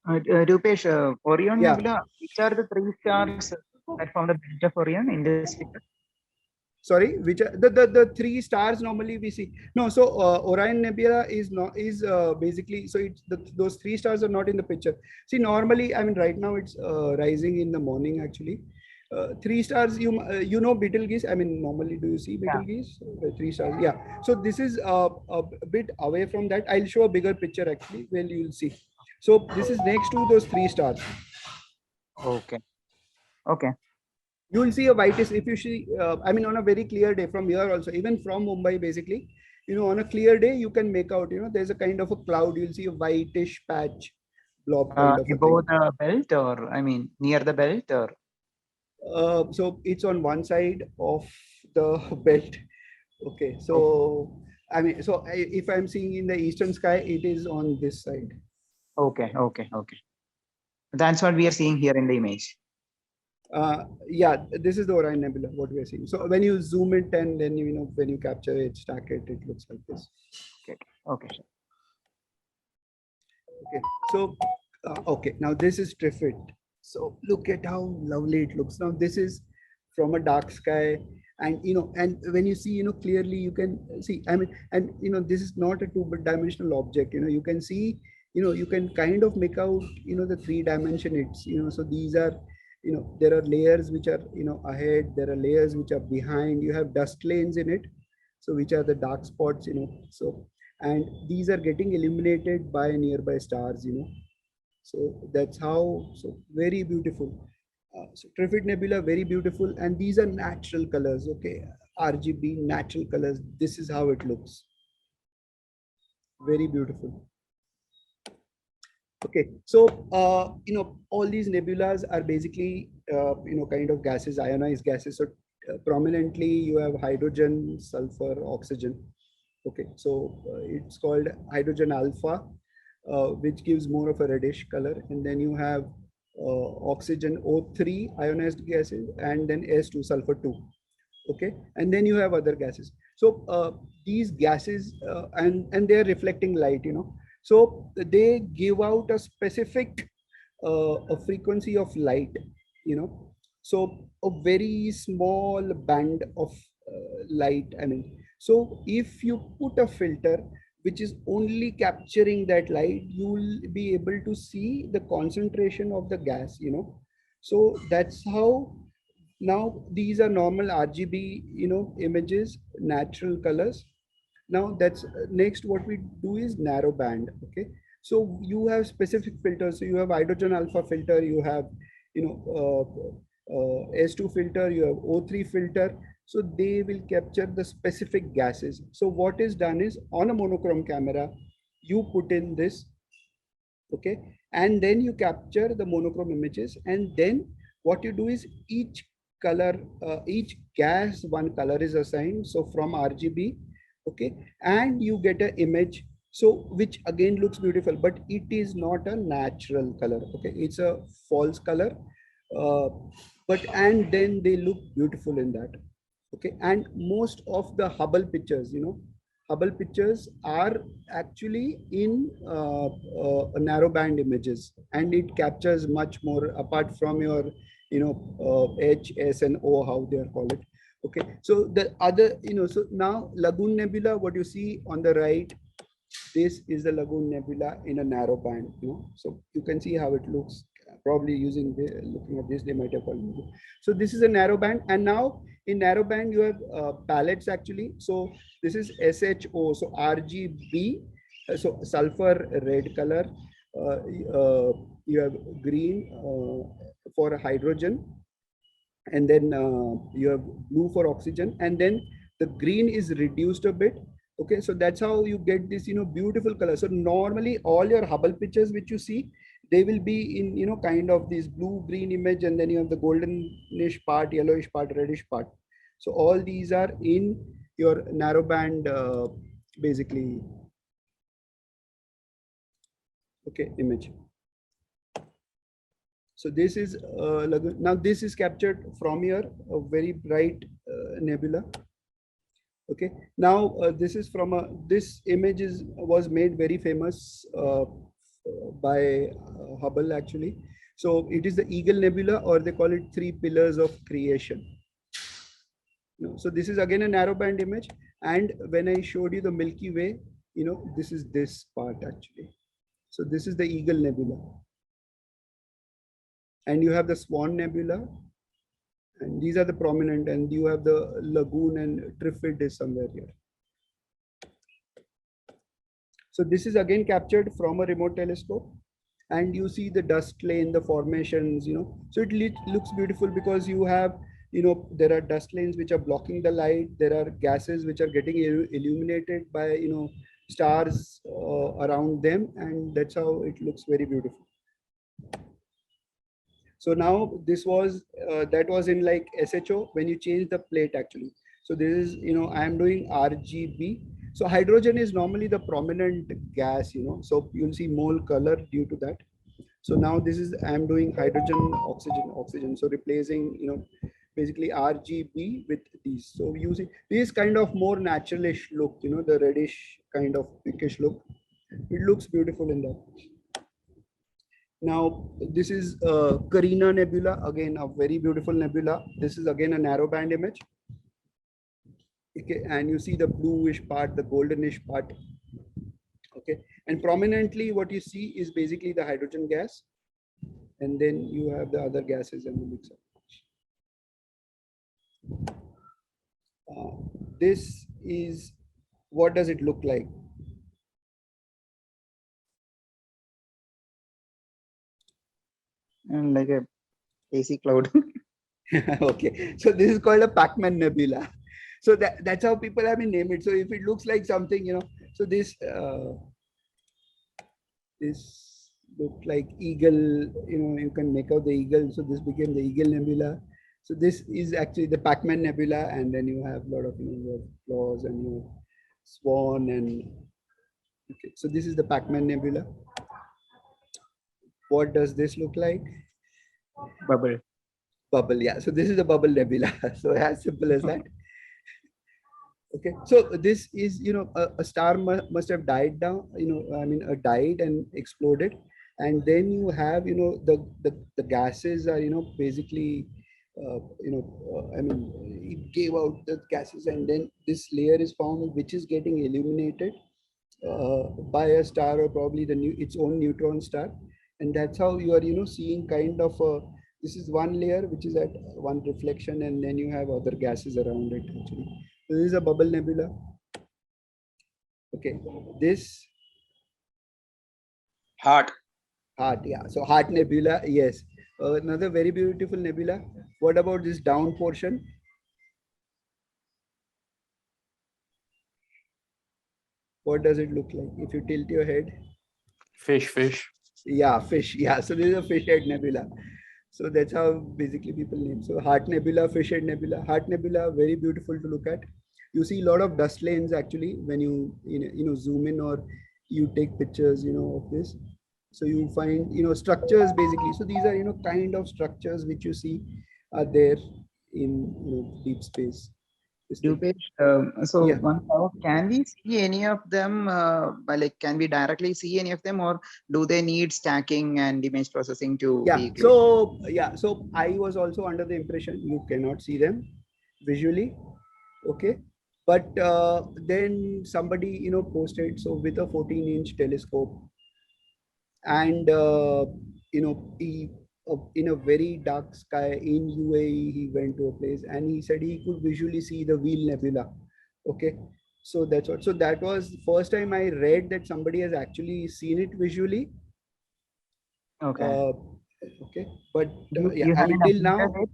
Rupesh, Orion Yeah. Nebula, which are the 3 stars that form the belt of Orion in this picture? Sorry, which are the 3 stars normally we see? No, so Orion Nebula is basically, so it's those 3 stars are not in the picture. See, normally, I mean, right now it's rising in the morning actually. 3 stars, you know Betelgeuse. I mean, normally do you see Betelgeuse? 3 stars, yeah. So this is a bit away from that. I'll show a bigger picture actually. Well, you'll see. So this is next to those 3 stars. Okay. Okay. You will see a whitish, if you see, I mean, on a very clear day from here also, even from Mumbai, basically, on a clear day, you can make out, there's a kind of a cloud. You'll see a whitish patch blob kind of a Above thing. the belt, or I mean, near the belt, or? So it's on one side of the belt. Okay. So, I mean, so if I'm seeing in the eastern sky, it is on this side. Okay. Okay. Okay. That's what we are seeing here in the image. Yeah, this is the Orion Nebula, what we are seeing. So when you zoom it and then, when you capture it, stack it, it looks like this. Okay. Okay. Okay. So, okay. Now this is Trifid. So look at how lovely it looks. Now this is from a dark sky, and and when you see, clearly you can see. I mean, and this is not a two-dimensional object. You can see. You can kind of make out. The 3-dimension. It's So these are. There are layers which are ahead. There are layers which are behind. You have dust lanes in it. So which are the dark spots. So, and these are getting illuminated by nearby stars. So that's how. So very beautiful. So Trifid Nebula, very beautiful, and these are natural colors. Okay, RGB natural colors. This is how it looks. Very beautiful. Okay, so all these nebulas are basically kind of gases, ionized gases. So prominently you have hydrogen, sulfur, oxygen. Okay, so it's called hydrogen alpha, which gives more of a reddish color, and then you have oxygen O3 ionized gases, and then S2 sulfur 2. Okay, and then you have other gases. So these gases and they are reflecting light. So they give out a specific a frequency of light. So a very small band of light. I mean, so if you put a filter which is only capturing that light, you will be able to see the concentration of the gas. So that's how. Now these are normal RGB images, natural colors. Now that's next, what we do is narrow band. Okay, so you have specific filters. So you have hydrogen alpha filter, you have S2 filter, you have O3 filter. So they will capture the specific gases. So what is done is, on a monochrome camera, you put in this. Okay, and then you capture the monochrome images, and then what you do is each color, each gas, one color is assigned. So from RGB. Okay, and you get an image, so which again looks beautiful, but it is not a natural color. Okay, it's a false color, but and then they look beautiful in that. Okay, and most of the Hubble pictures, Hubble pictures are actually in narrowband images, and it captures much more apart from your H, S, and O, how they are called it. Okay, so the other, so now Lagoon Nebula, what you see on the right, this is the Lagoon Nebula in a narrow band. So you can see how it looks. Probably looking at this, they might have called it. So this is a narrow band, and now in narrow band you have palettes actually. So this is SHO, so RGB, so sulfur red color. You have green for hydrogen, and then you have blue for oxygen, and then the green is reduced a bit. Okay, so that's how you get this, beautiful color. So normally all your Hubble pictures which you see, they will be in, kind of this blue green image, and then you have the goldenish part, yellowish part, reddish part. So all these are in your narrowband, basically, okay, image. So this is now this is captured from your very bright nebula. Okay, now this is from this image was made very famous by Hubble actually. So it is the Eagle Nebula, or they call it 3 pillars of creation. So this is again a narrowband image, and when I showed you the Milky Way, this is this part actually. So this is the Eagle Nebula, and you have the Swan Nebula, and these are the prominent, and you have the Lagoon, and Trifid is somewhere here. So this is again captured from a remote telescope, and you see the dust lane, the formations, so it looks beautiful because you have, there are dust lanes which are blocking the light. There are gases which are getting illuminated by, stars around them, and that's how it looks very beautiful. So now this was, that was in like SHO when you change the plate actually. So this is, I am doing RGB. So hydrogen is normally the prominent gas, so you'll see mole color due to that. So now this is, I am doing hydrogen, oxygen. So replacing, basically RGB with these. So you see this kind of more naturalish look, the reddish kind of pinkish look. It looks beautiful in that. Now, this is Carina Nebula, again a very beautiful nebula. This is again a narrowband image. Okay, and you see the bluish part, the goldenish part. Okay, and prominently what you see is basically the hydrogen gas, and then you have the other gases in the mixer. This is, what does it look like? And like a AC cloud. Okay, so this is called a Pac-Man Nebula. So that's how people have been named it. So if it looks like something, so this looked like eagle, you can make out the eagle. So this became the Eagle Nebula. So this is actually the Pac-Man Nebula, and then you have a lot of, claws and swan, and okay. So this is the Pac-Man Nebula. What does this look like? Bubble. Bubble, yeah. So this is the Bubble Nebula. So as simple as that. Okay, so this is, a star must have died down, died and exploded, and then you have, the gases are, basically, it gave out the gases, and then this layer is found which is getting illuminated by a star, or probably its own neutron star, and that's how you are, seeing kind of this is one layer which is at one reflection, and then you have other gases around it actually. So this is a Bubble Nebula. Okay, this Heart. yeah. So Heart Nebula, yes. Another very beautiful nebula. What about this down portion? What does it look like if you tilt your head? Fish. Yeah, fish. Yeah, so this is a fish head nebula. So that's how basically people name. So Heart Nebula, Fish Head Nebula. Heart Nebula, very beautiful to look at. You see a lot of dust lanes actually when you zoom in, or you take pictures of this. So you find structures basically. So these are kind of structures which you see are there in deep space. Dupesh, so Yeah. one doubt, can we see any of them, can we directly see any of them, or do they need stacking and image processing to Yeah. be clear? So I was also under the impression you cannot see them visually. Okay. But then somebody, posted, so with a 14-inch telescope, and, he, in a very dark sky in UAE, he went to a place and he said he could visually see the Wheel Nebula. Okay. So that's what, so that was the first time I read that somebody has actually seen it visually. Okay. Okay. But You yeah, I have mean, an till now, updated date?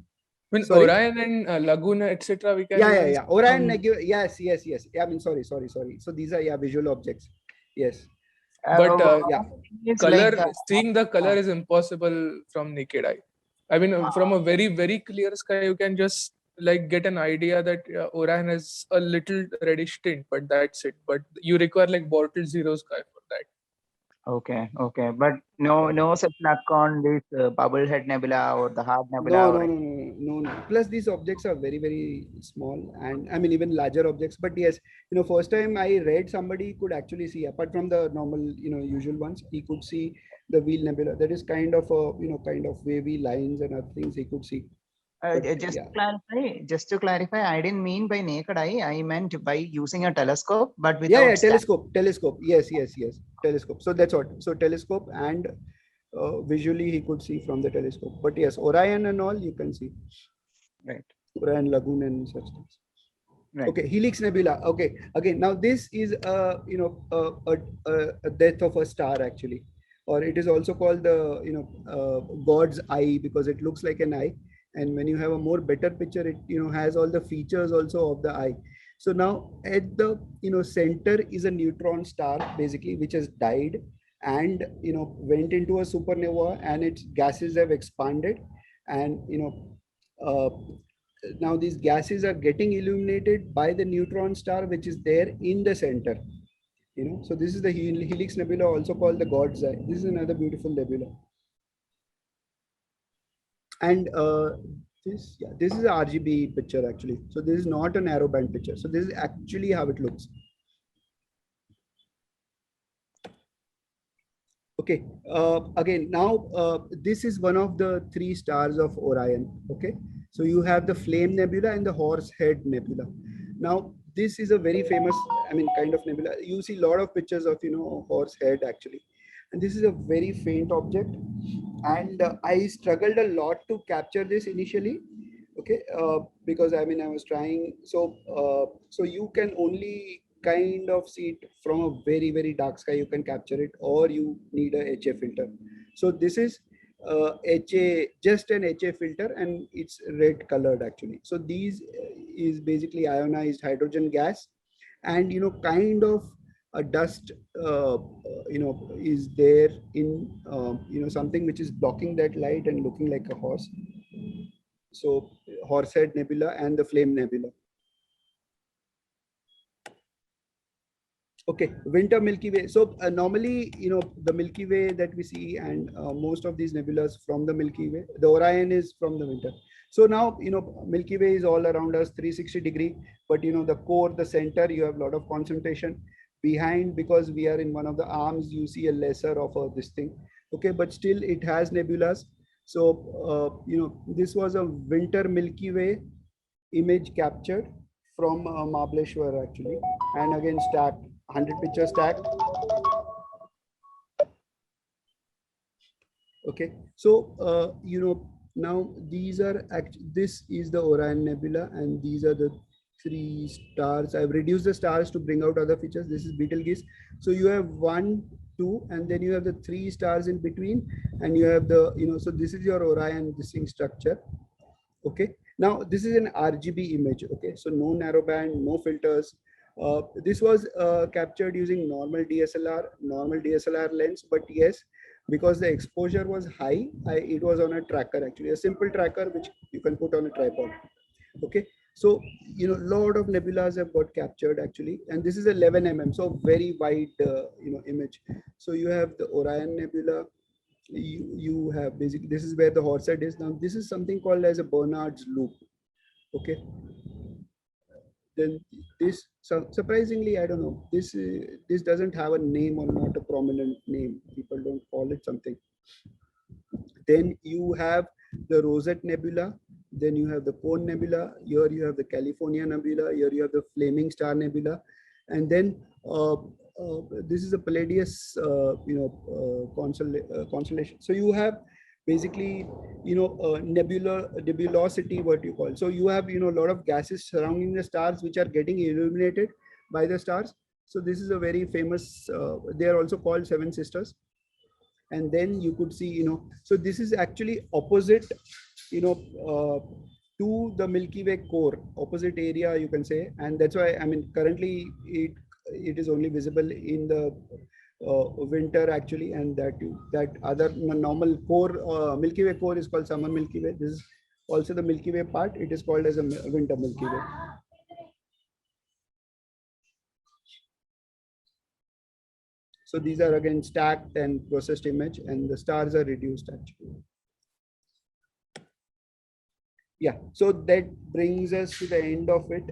I mean, Sorry? Orion and Laguna, etc. We can Yeah, even yeah. Orion, some- Nebula. Yes, yes, yes. Yeah, I mean, sorry. So these are visual objects. Yes. But Yeah. It's color, like, seeing the color is impossible from naked eye. I mean, from a very, very clear sky, you can just like get an idea that Orion has a little reddish tint, but that's it. But you require like Bortle zero sky for that. okay, but no such luck on this Bubblehead Nebula or the Hard Nebula. No. Plus, these objects are very, very small, and I mean even larger objects. But yes, first time I read, somebody could actually see, apart from the normal, usual ones, he could see the Wheel Nebula. That is kind of a, kind of wavy lines and other things he could see. But, Just to clarify, I didn't mean by naked eye. I meant by using a telescope, but without Yeah, telescope. Yes. Telescope. So that's what. So telescope and visually he could see from the telescope. But yes, Orion and all you can see. Right. Orion Lagoon and such things. Right. Okay, Helix Nebula. Okay, again, now this is a death of a star actually, or it is also called the God's eye, because it looks like an eye, and when you have a more better picture, it has all the features also of the eye. So now at the center is a neutron star basically, which has died and went into a supernova, and its gases have expanded, and now these gases are getting illuminated by the neutron star which is there in the center. So this is the Helix Nebula, also called the God's Eye. This is another beautiful nebula. And this is a RGB picture actually. So this is not a narrowband picture. So this is actually how it looks. Okay, again, now this is one of the 3 stars of Orion. Okay, so you have the Flame Nebula and the Horsehead Nebula. Now this is a very famous, kind of nebula. You see a lot of pictures of Horsehead actually, and this is a very faint object, and I struggled a lot to capture this initially. Okay, because I was trying. So you can only kind of see it from a very, very dark sky. You can capture it, or you need a HA filter. So this is HA, just an HA filter, and it's red colored actually. So these is basically ionized hydrogen gas, and kind of a dust is there in something which is blocking that light and looking like a horse. So Horsehead Nebula and the Flame Nebula. Okay, winter Milky Way. So normally, the Milky Way that we see, and most of these nebulas from the Milky Way, the Orion is from the winter. So now, Milky Way is all around us, 360-degree, but the core, the center, you have a lot of concentration. Behind, because we are in one of the arms, you see a lesser of this thing. Okay, but still it has nebulas. So, this was a winter Milky Way image captured from Mahabaleshwar actually, and again stacked, 100 pictures stacked. Okay, so now these are this is the Orion Nebula, and these are the 3 stars. I've reduced the stars to bring out other features. This is Betelgeuse. So you have 1, 2, and then you have the 3 stars in between, and you have the so this is your Orion distinct structure. Okay, now this is an RGB image. Okay, so no narrowband, no filters. This was captured using normal DSLR lens, but yes, because the exposure was high, it was on a tracker actually, a simple tracker which you can put on a tripod. Okay, so lot of nebulas have got captured actually, and this is 11 mm, so very wide image. So you have the Orion Nebula. You have basically, this is where the Horsehead is. Now this is something called as a Bernard's loop. Okay, then this, surprisingly, I don't know, this doesn't have a name, or not a prominent name. People don't call it something. Then you have the Rosette Nebula. Then you have the Cone Nebula. Here you have the California Nebula. Here you have the Flaming Star Nebula, and then this is a Palladius constellation. So you have basically nebulosity, what you call. So you have a lot of gases surrounding the stars which are getting illuminated by the stars. So this is a very famous, they are also called 7 sisters. And then you could see so this is actually opposite to the Milky Way core, opposite area, you can say. And that's why, I mean, currently it is only visible in the winter actually, and that other normal core, Milky Way core is called summer Milky Way. This is also the Milky Way part. It is called as a winter Milky Way. So these are again stacked and processed image, and the stars are reduced actually. Yeah, so that brings us to the end of it.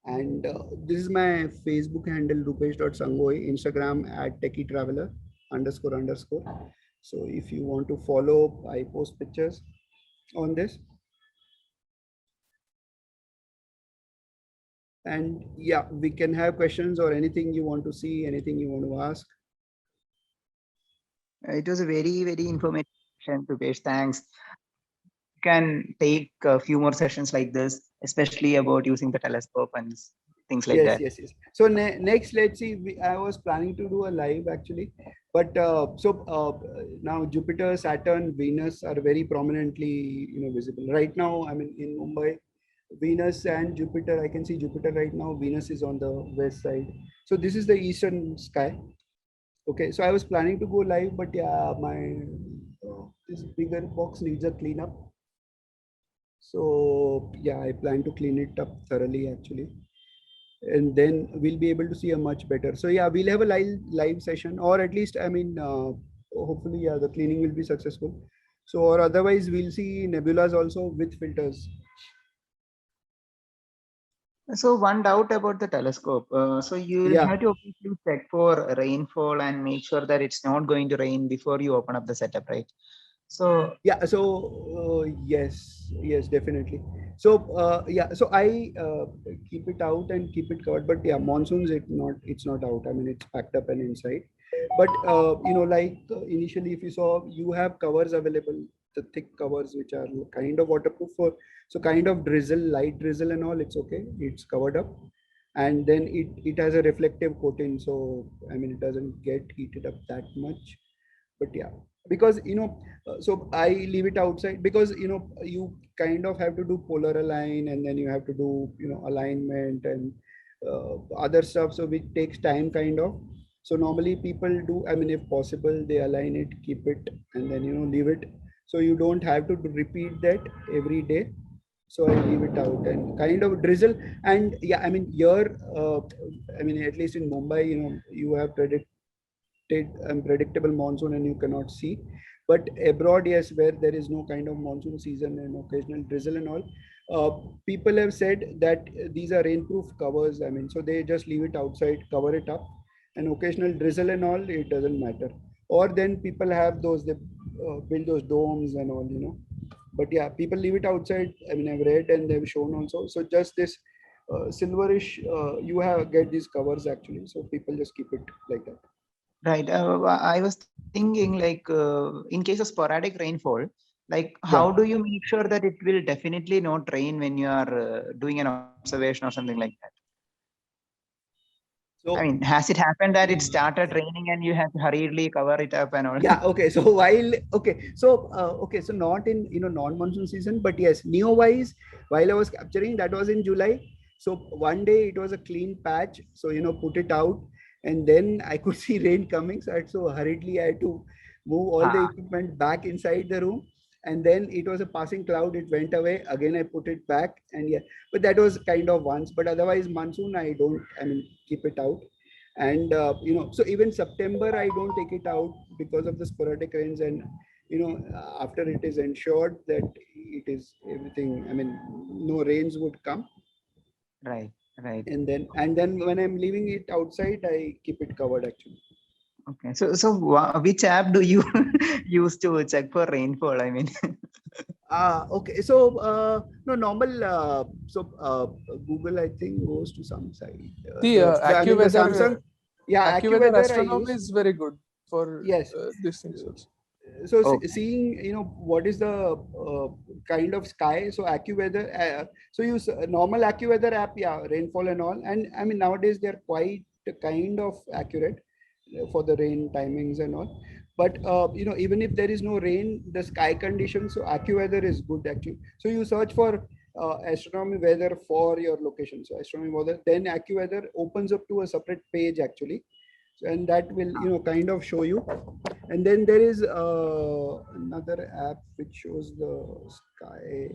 And this is my Facebook handle, rupesh.sangoi, Instagram @techietraveler __. So if you want to follow, I post pictures on this. And yeah, we can have questions or anything you want to see, anything you want to ask. It was a very, very informative session, Rupesh. Thanks. You can take a few more sessions like this, especially about using the telescope and things like that. Yes. So next, let's see. I was planning to do a live actually, but now Jupiter, Saturn, Venus are very prominently, visible right now. I mean, in Mumbai, Venus and Jupiter. I can see Jupiter right now. Venus is on the west side. So this is the eastern sky. Okay, so I was planning to go live, but yeah, my this bigger box needs a cleanup. So yeah, I plan to clean it up thoroughly actually, and then we'll be able to see a much better. So yeah, we'll have a live session, or at least, I mean, hopefully, yeah, the cleaning will be successful. So, or otherwise, we'll see nebulas also with filters. So one doubt about the telescope. So you Yeah. have to obviously check for rainfall and make sure that it's not going to rain before you open up the setup, right? So Yeah, so yes, definitely. So yeah, so I keep it out and keep it covered, but yeah, monsoons it's not out. I mean, it's packed up and inside. But like initially, if you saw, you have covers available, the thick covers which are kind of waterproof for, so kind of drizzle, light drizzle and all, it's okay, it's covered up, and then it has a reflective coating, so I mean, it doesn't get heated up that much. But yeah, because so I leave it outside because you kind of have to do polar align, and then you have to do alignment and other stuff, so it takes time kind of. So normally people do, I mean, if possible, they align it, keep it, and then leave it, so you don't have to repeat that every day. So I leave it out and kind of drizzle. And yeah, I mean, here I mean, at least in Mumbai, you have unpredictable monsoon and you cannot see. But abroad, yes, where there is no kind of monsoon season and occasional drizzle and all, people have said that these are rainproof covers. I mean, so they just leave it outside, cover it up, and occasional drizzle and all, it doesn't matter. Or then people have those, they build those domes and all. But yeah, people leave it outside. I mean, I've read and they've shown also. So just this silverish, you have get these covers actually. So people just keep it like that. right. I was thinking like in case of sporadic rainfall, like how do you make sure that it will definitely not rain when you are doing an observation or something like that? So I mean, has it happened that it started raining and you have to hurriedly cover it up and all? yeah, okay. So so not in non-monsoon season, but yes, neo-wise, while I was capturing, that was in July. So one day it was a clean patch, so put it out, and then I could see rain coming, so hurriedly I had to move all the equipment back inside the room. And then it was a passing cloud, it went away again, I put it back, and yeah, but that was kind of once. But otherwise monsoon, I don't, I mean, keep it out. And so even September I don't take it out because of the sporadic rains. And after it is ensured that it is everything, I mean, no rains would come, Right. and then when I'm leaving it outside, I keep it covered actually. Okay. So which app do you use to check for rainfall? I mean, Okay. So no, normal. Google, I think, goes to some site. The AccuWeather, Samsung. Yeah, AccuWeather AccuWeather I Astronomy use. is very good for Yes. these things also. So Okay. seeing what is the kind of sky. So AccuWeather. So use normal AccuWeather app. Yeah, rainfall and all. And I mean, nowadays they're quite kind of accurate for the rain timings and all. But even if there is no rain, the sky conditions, so AccuWeather is good actually. So you search for astronomy weather for your location. So astronomy weather, then AccuWeather opens up to a separate page actually. So, and that will, kind of show you. And then there is another app which shows the sky.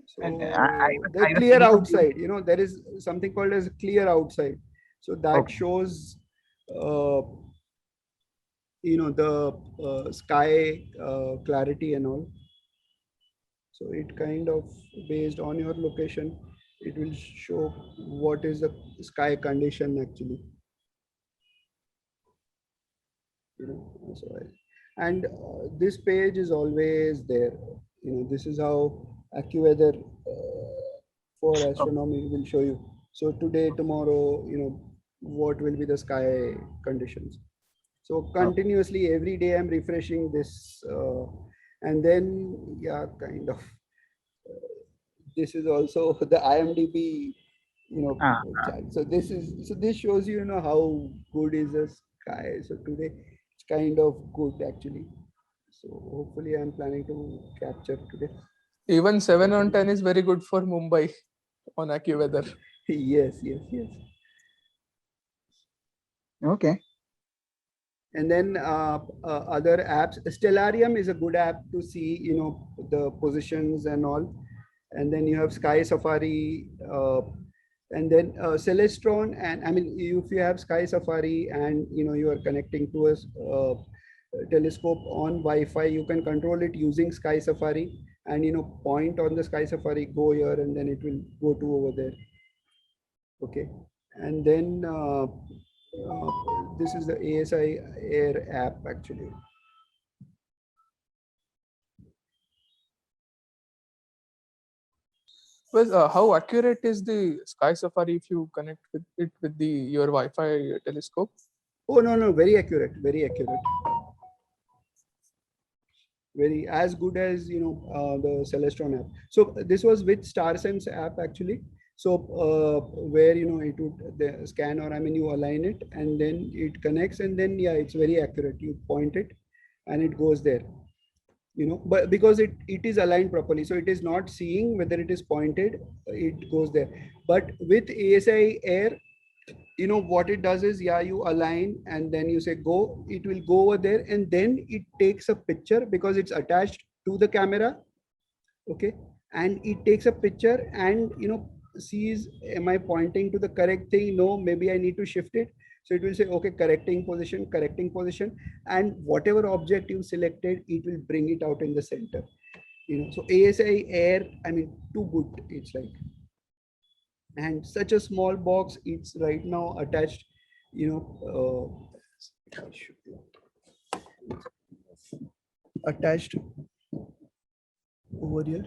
So And the I was clear thinking of outside, there is something called as clear outside. So that Okay. shows, the sky clarity and all. So it kind of based on your location, it will show what is the sky condition actually. And this page is always there. This is how AccuWeather for astronomy will show you. So today, tomorrow, what will be the sky conditions. So continuously every day I'm refreshing this, and then kind of. This is also the IMDb, chart. So this shows you, how good is the sky. So today it's kind of good actually. So hopefully I'm planning to capture today. Even 7 on 10 is very good for Mumbai on AccuWeather. Yes. Okay. And then other apps, Stellarium is a good app to see, the positions and all. And then you have Sky Safari, and then Celestron. And I mean, if you have Sky Safari and, you are connecting to a telescope on Wi-Fi, you can control it using Sky Safari and, point on the Sky Safari, go here, and then it will go to over there. Okay. And then this is the ASI Air app actually. Well, how accurate is the Sky Safari if you connect with it with your Wi-Fi telescope? Oh, no, very accurate, very accurate. Very as good as, the Celestron app. So this was with StarSense app actually. So where, it would the scan, or I mean, you align it and then it connects, and then it's very accurate. You point it and it goes there. But because it is aligned properly, so it is not seeing whether it is pointed, it goes there. But with ASI Air, what it does is, you align and then you say go, it will go over there, and then it takes a picture because it's attached to the camera. Okay. And it takes a picture and, sees, am I pointing to the correct thing? No, maybe I need to shift it. So it will say, okay, correcting position, and whatever object you selected, it will bring it out in the center. So ASI Air, I mean, too good, it's like. And such a small box, it's right now attached, attached over here.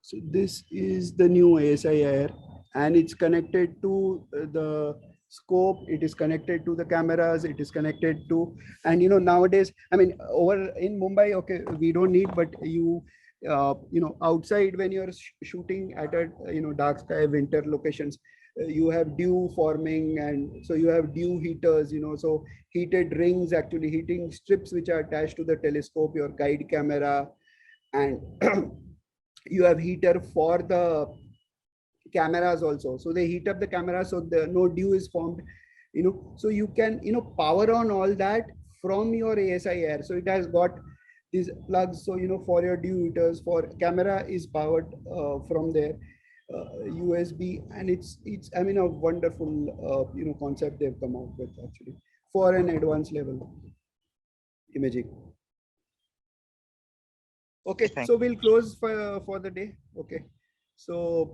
So this is the new ASI Air, and it's connected to the scope, it is connected to the cameras, it is connected to, and nowadays, I mean, over in Mumbai, okay, we don't need, but outside when you're shooting at a dark sky winter locations, you have dew forming, and so you have dew heaters, so heated rings, actually heating strips which are attached to the telescope, your guide camera, and you have heater for the cameras also. So they heat up the camera so no dew is formed, so you can power on all that from your ASI Air. So it has got these plugs, so for your dew heaters, for camera is powered from there, USB, and it's I mean, a wonderful concept they've come out with actually for an advanced level imaging. Okay, so we'll close for the day. Okay, so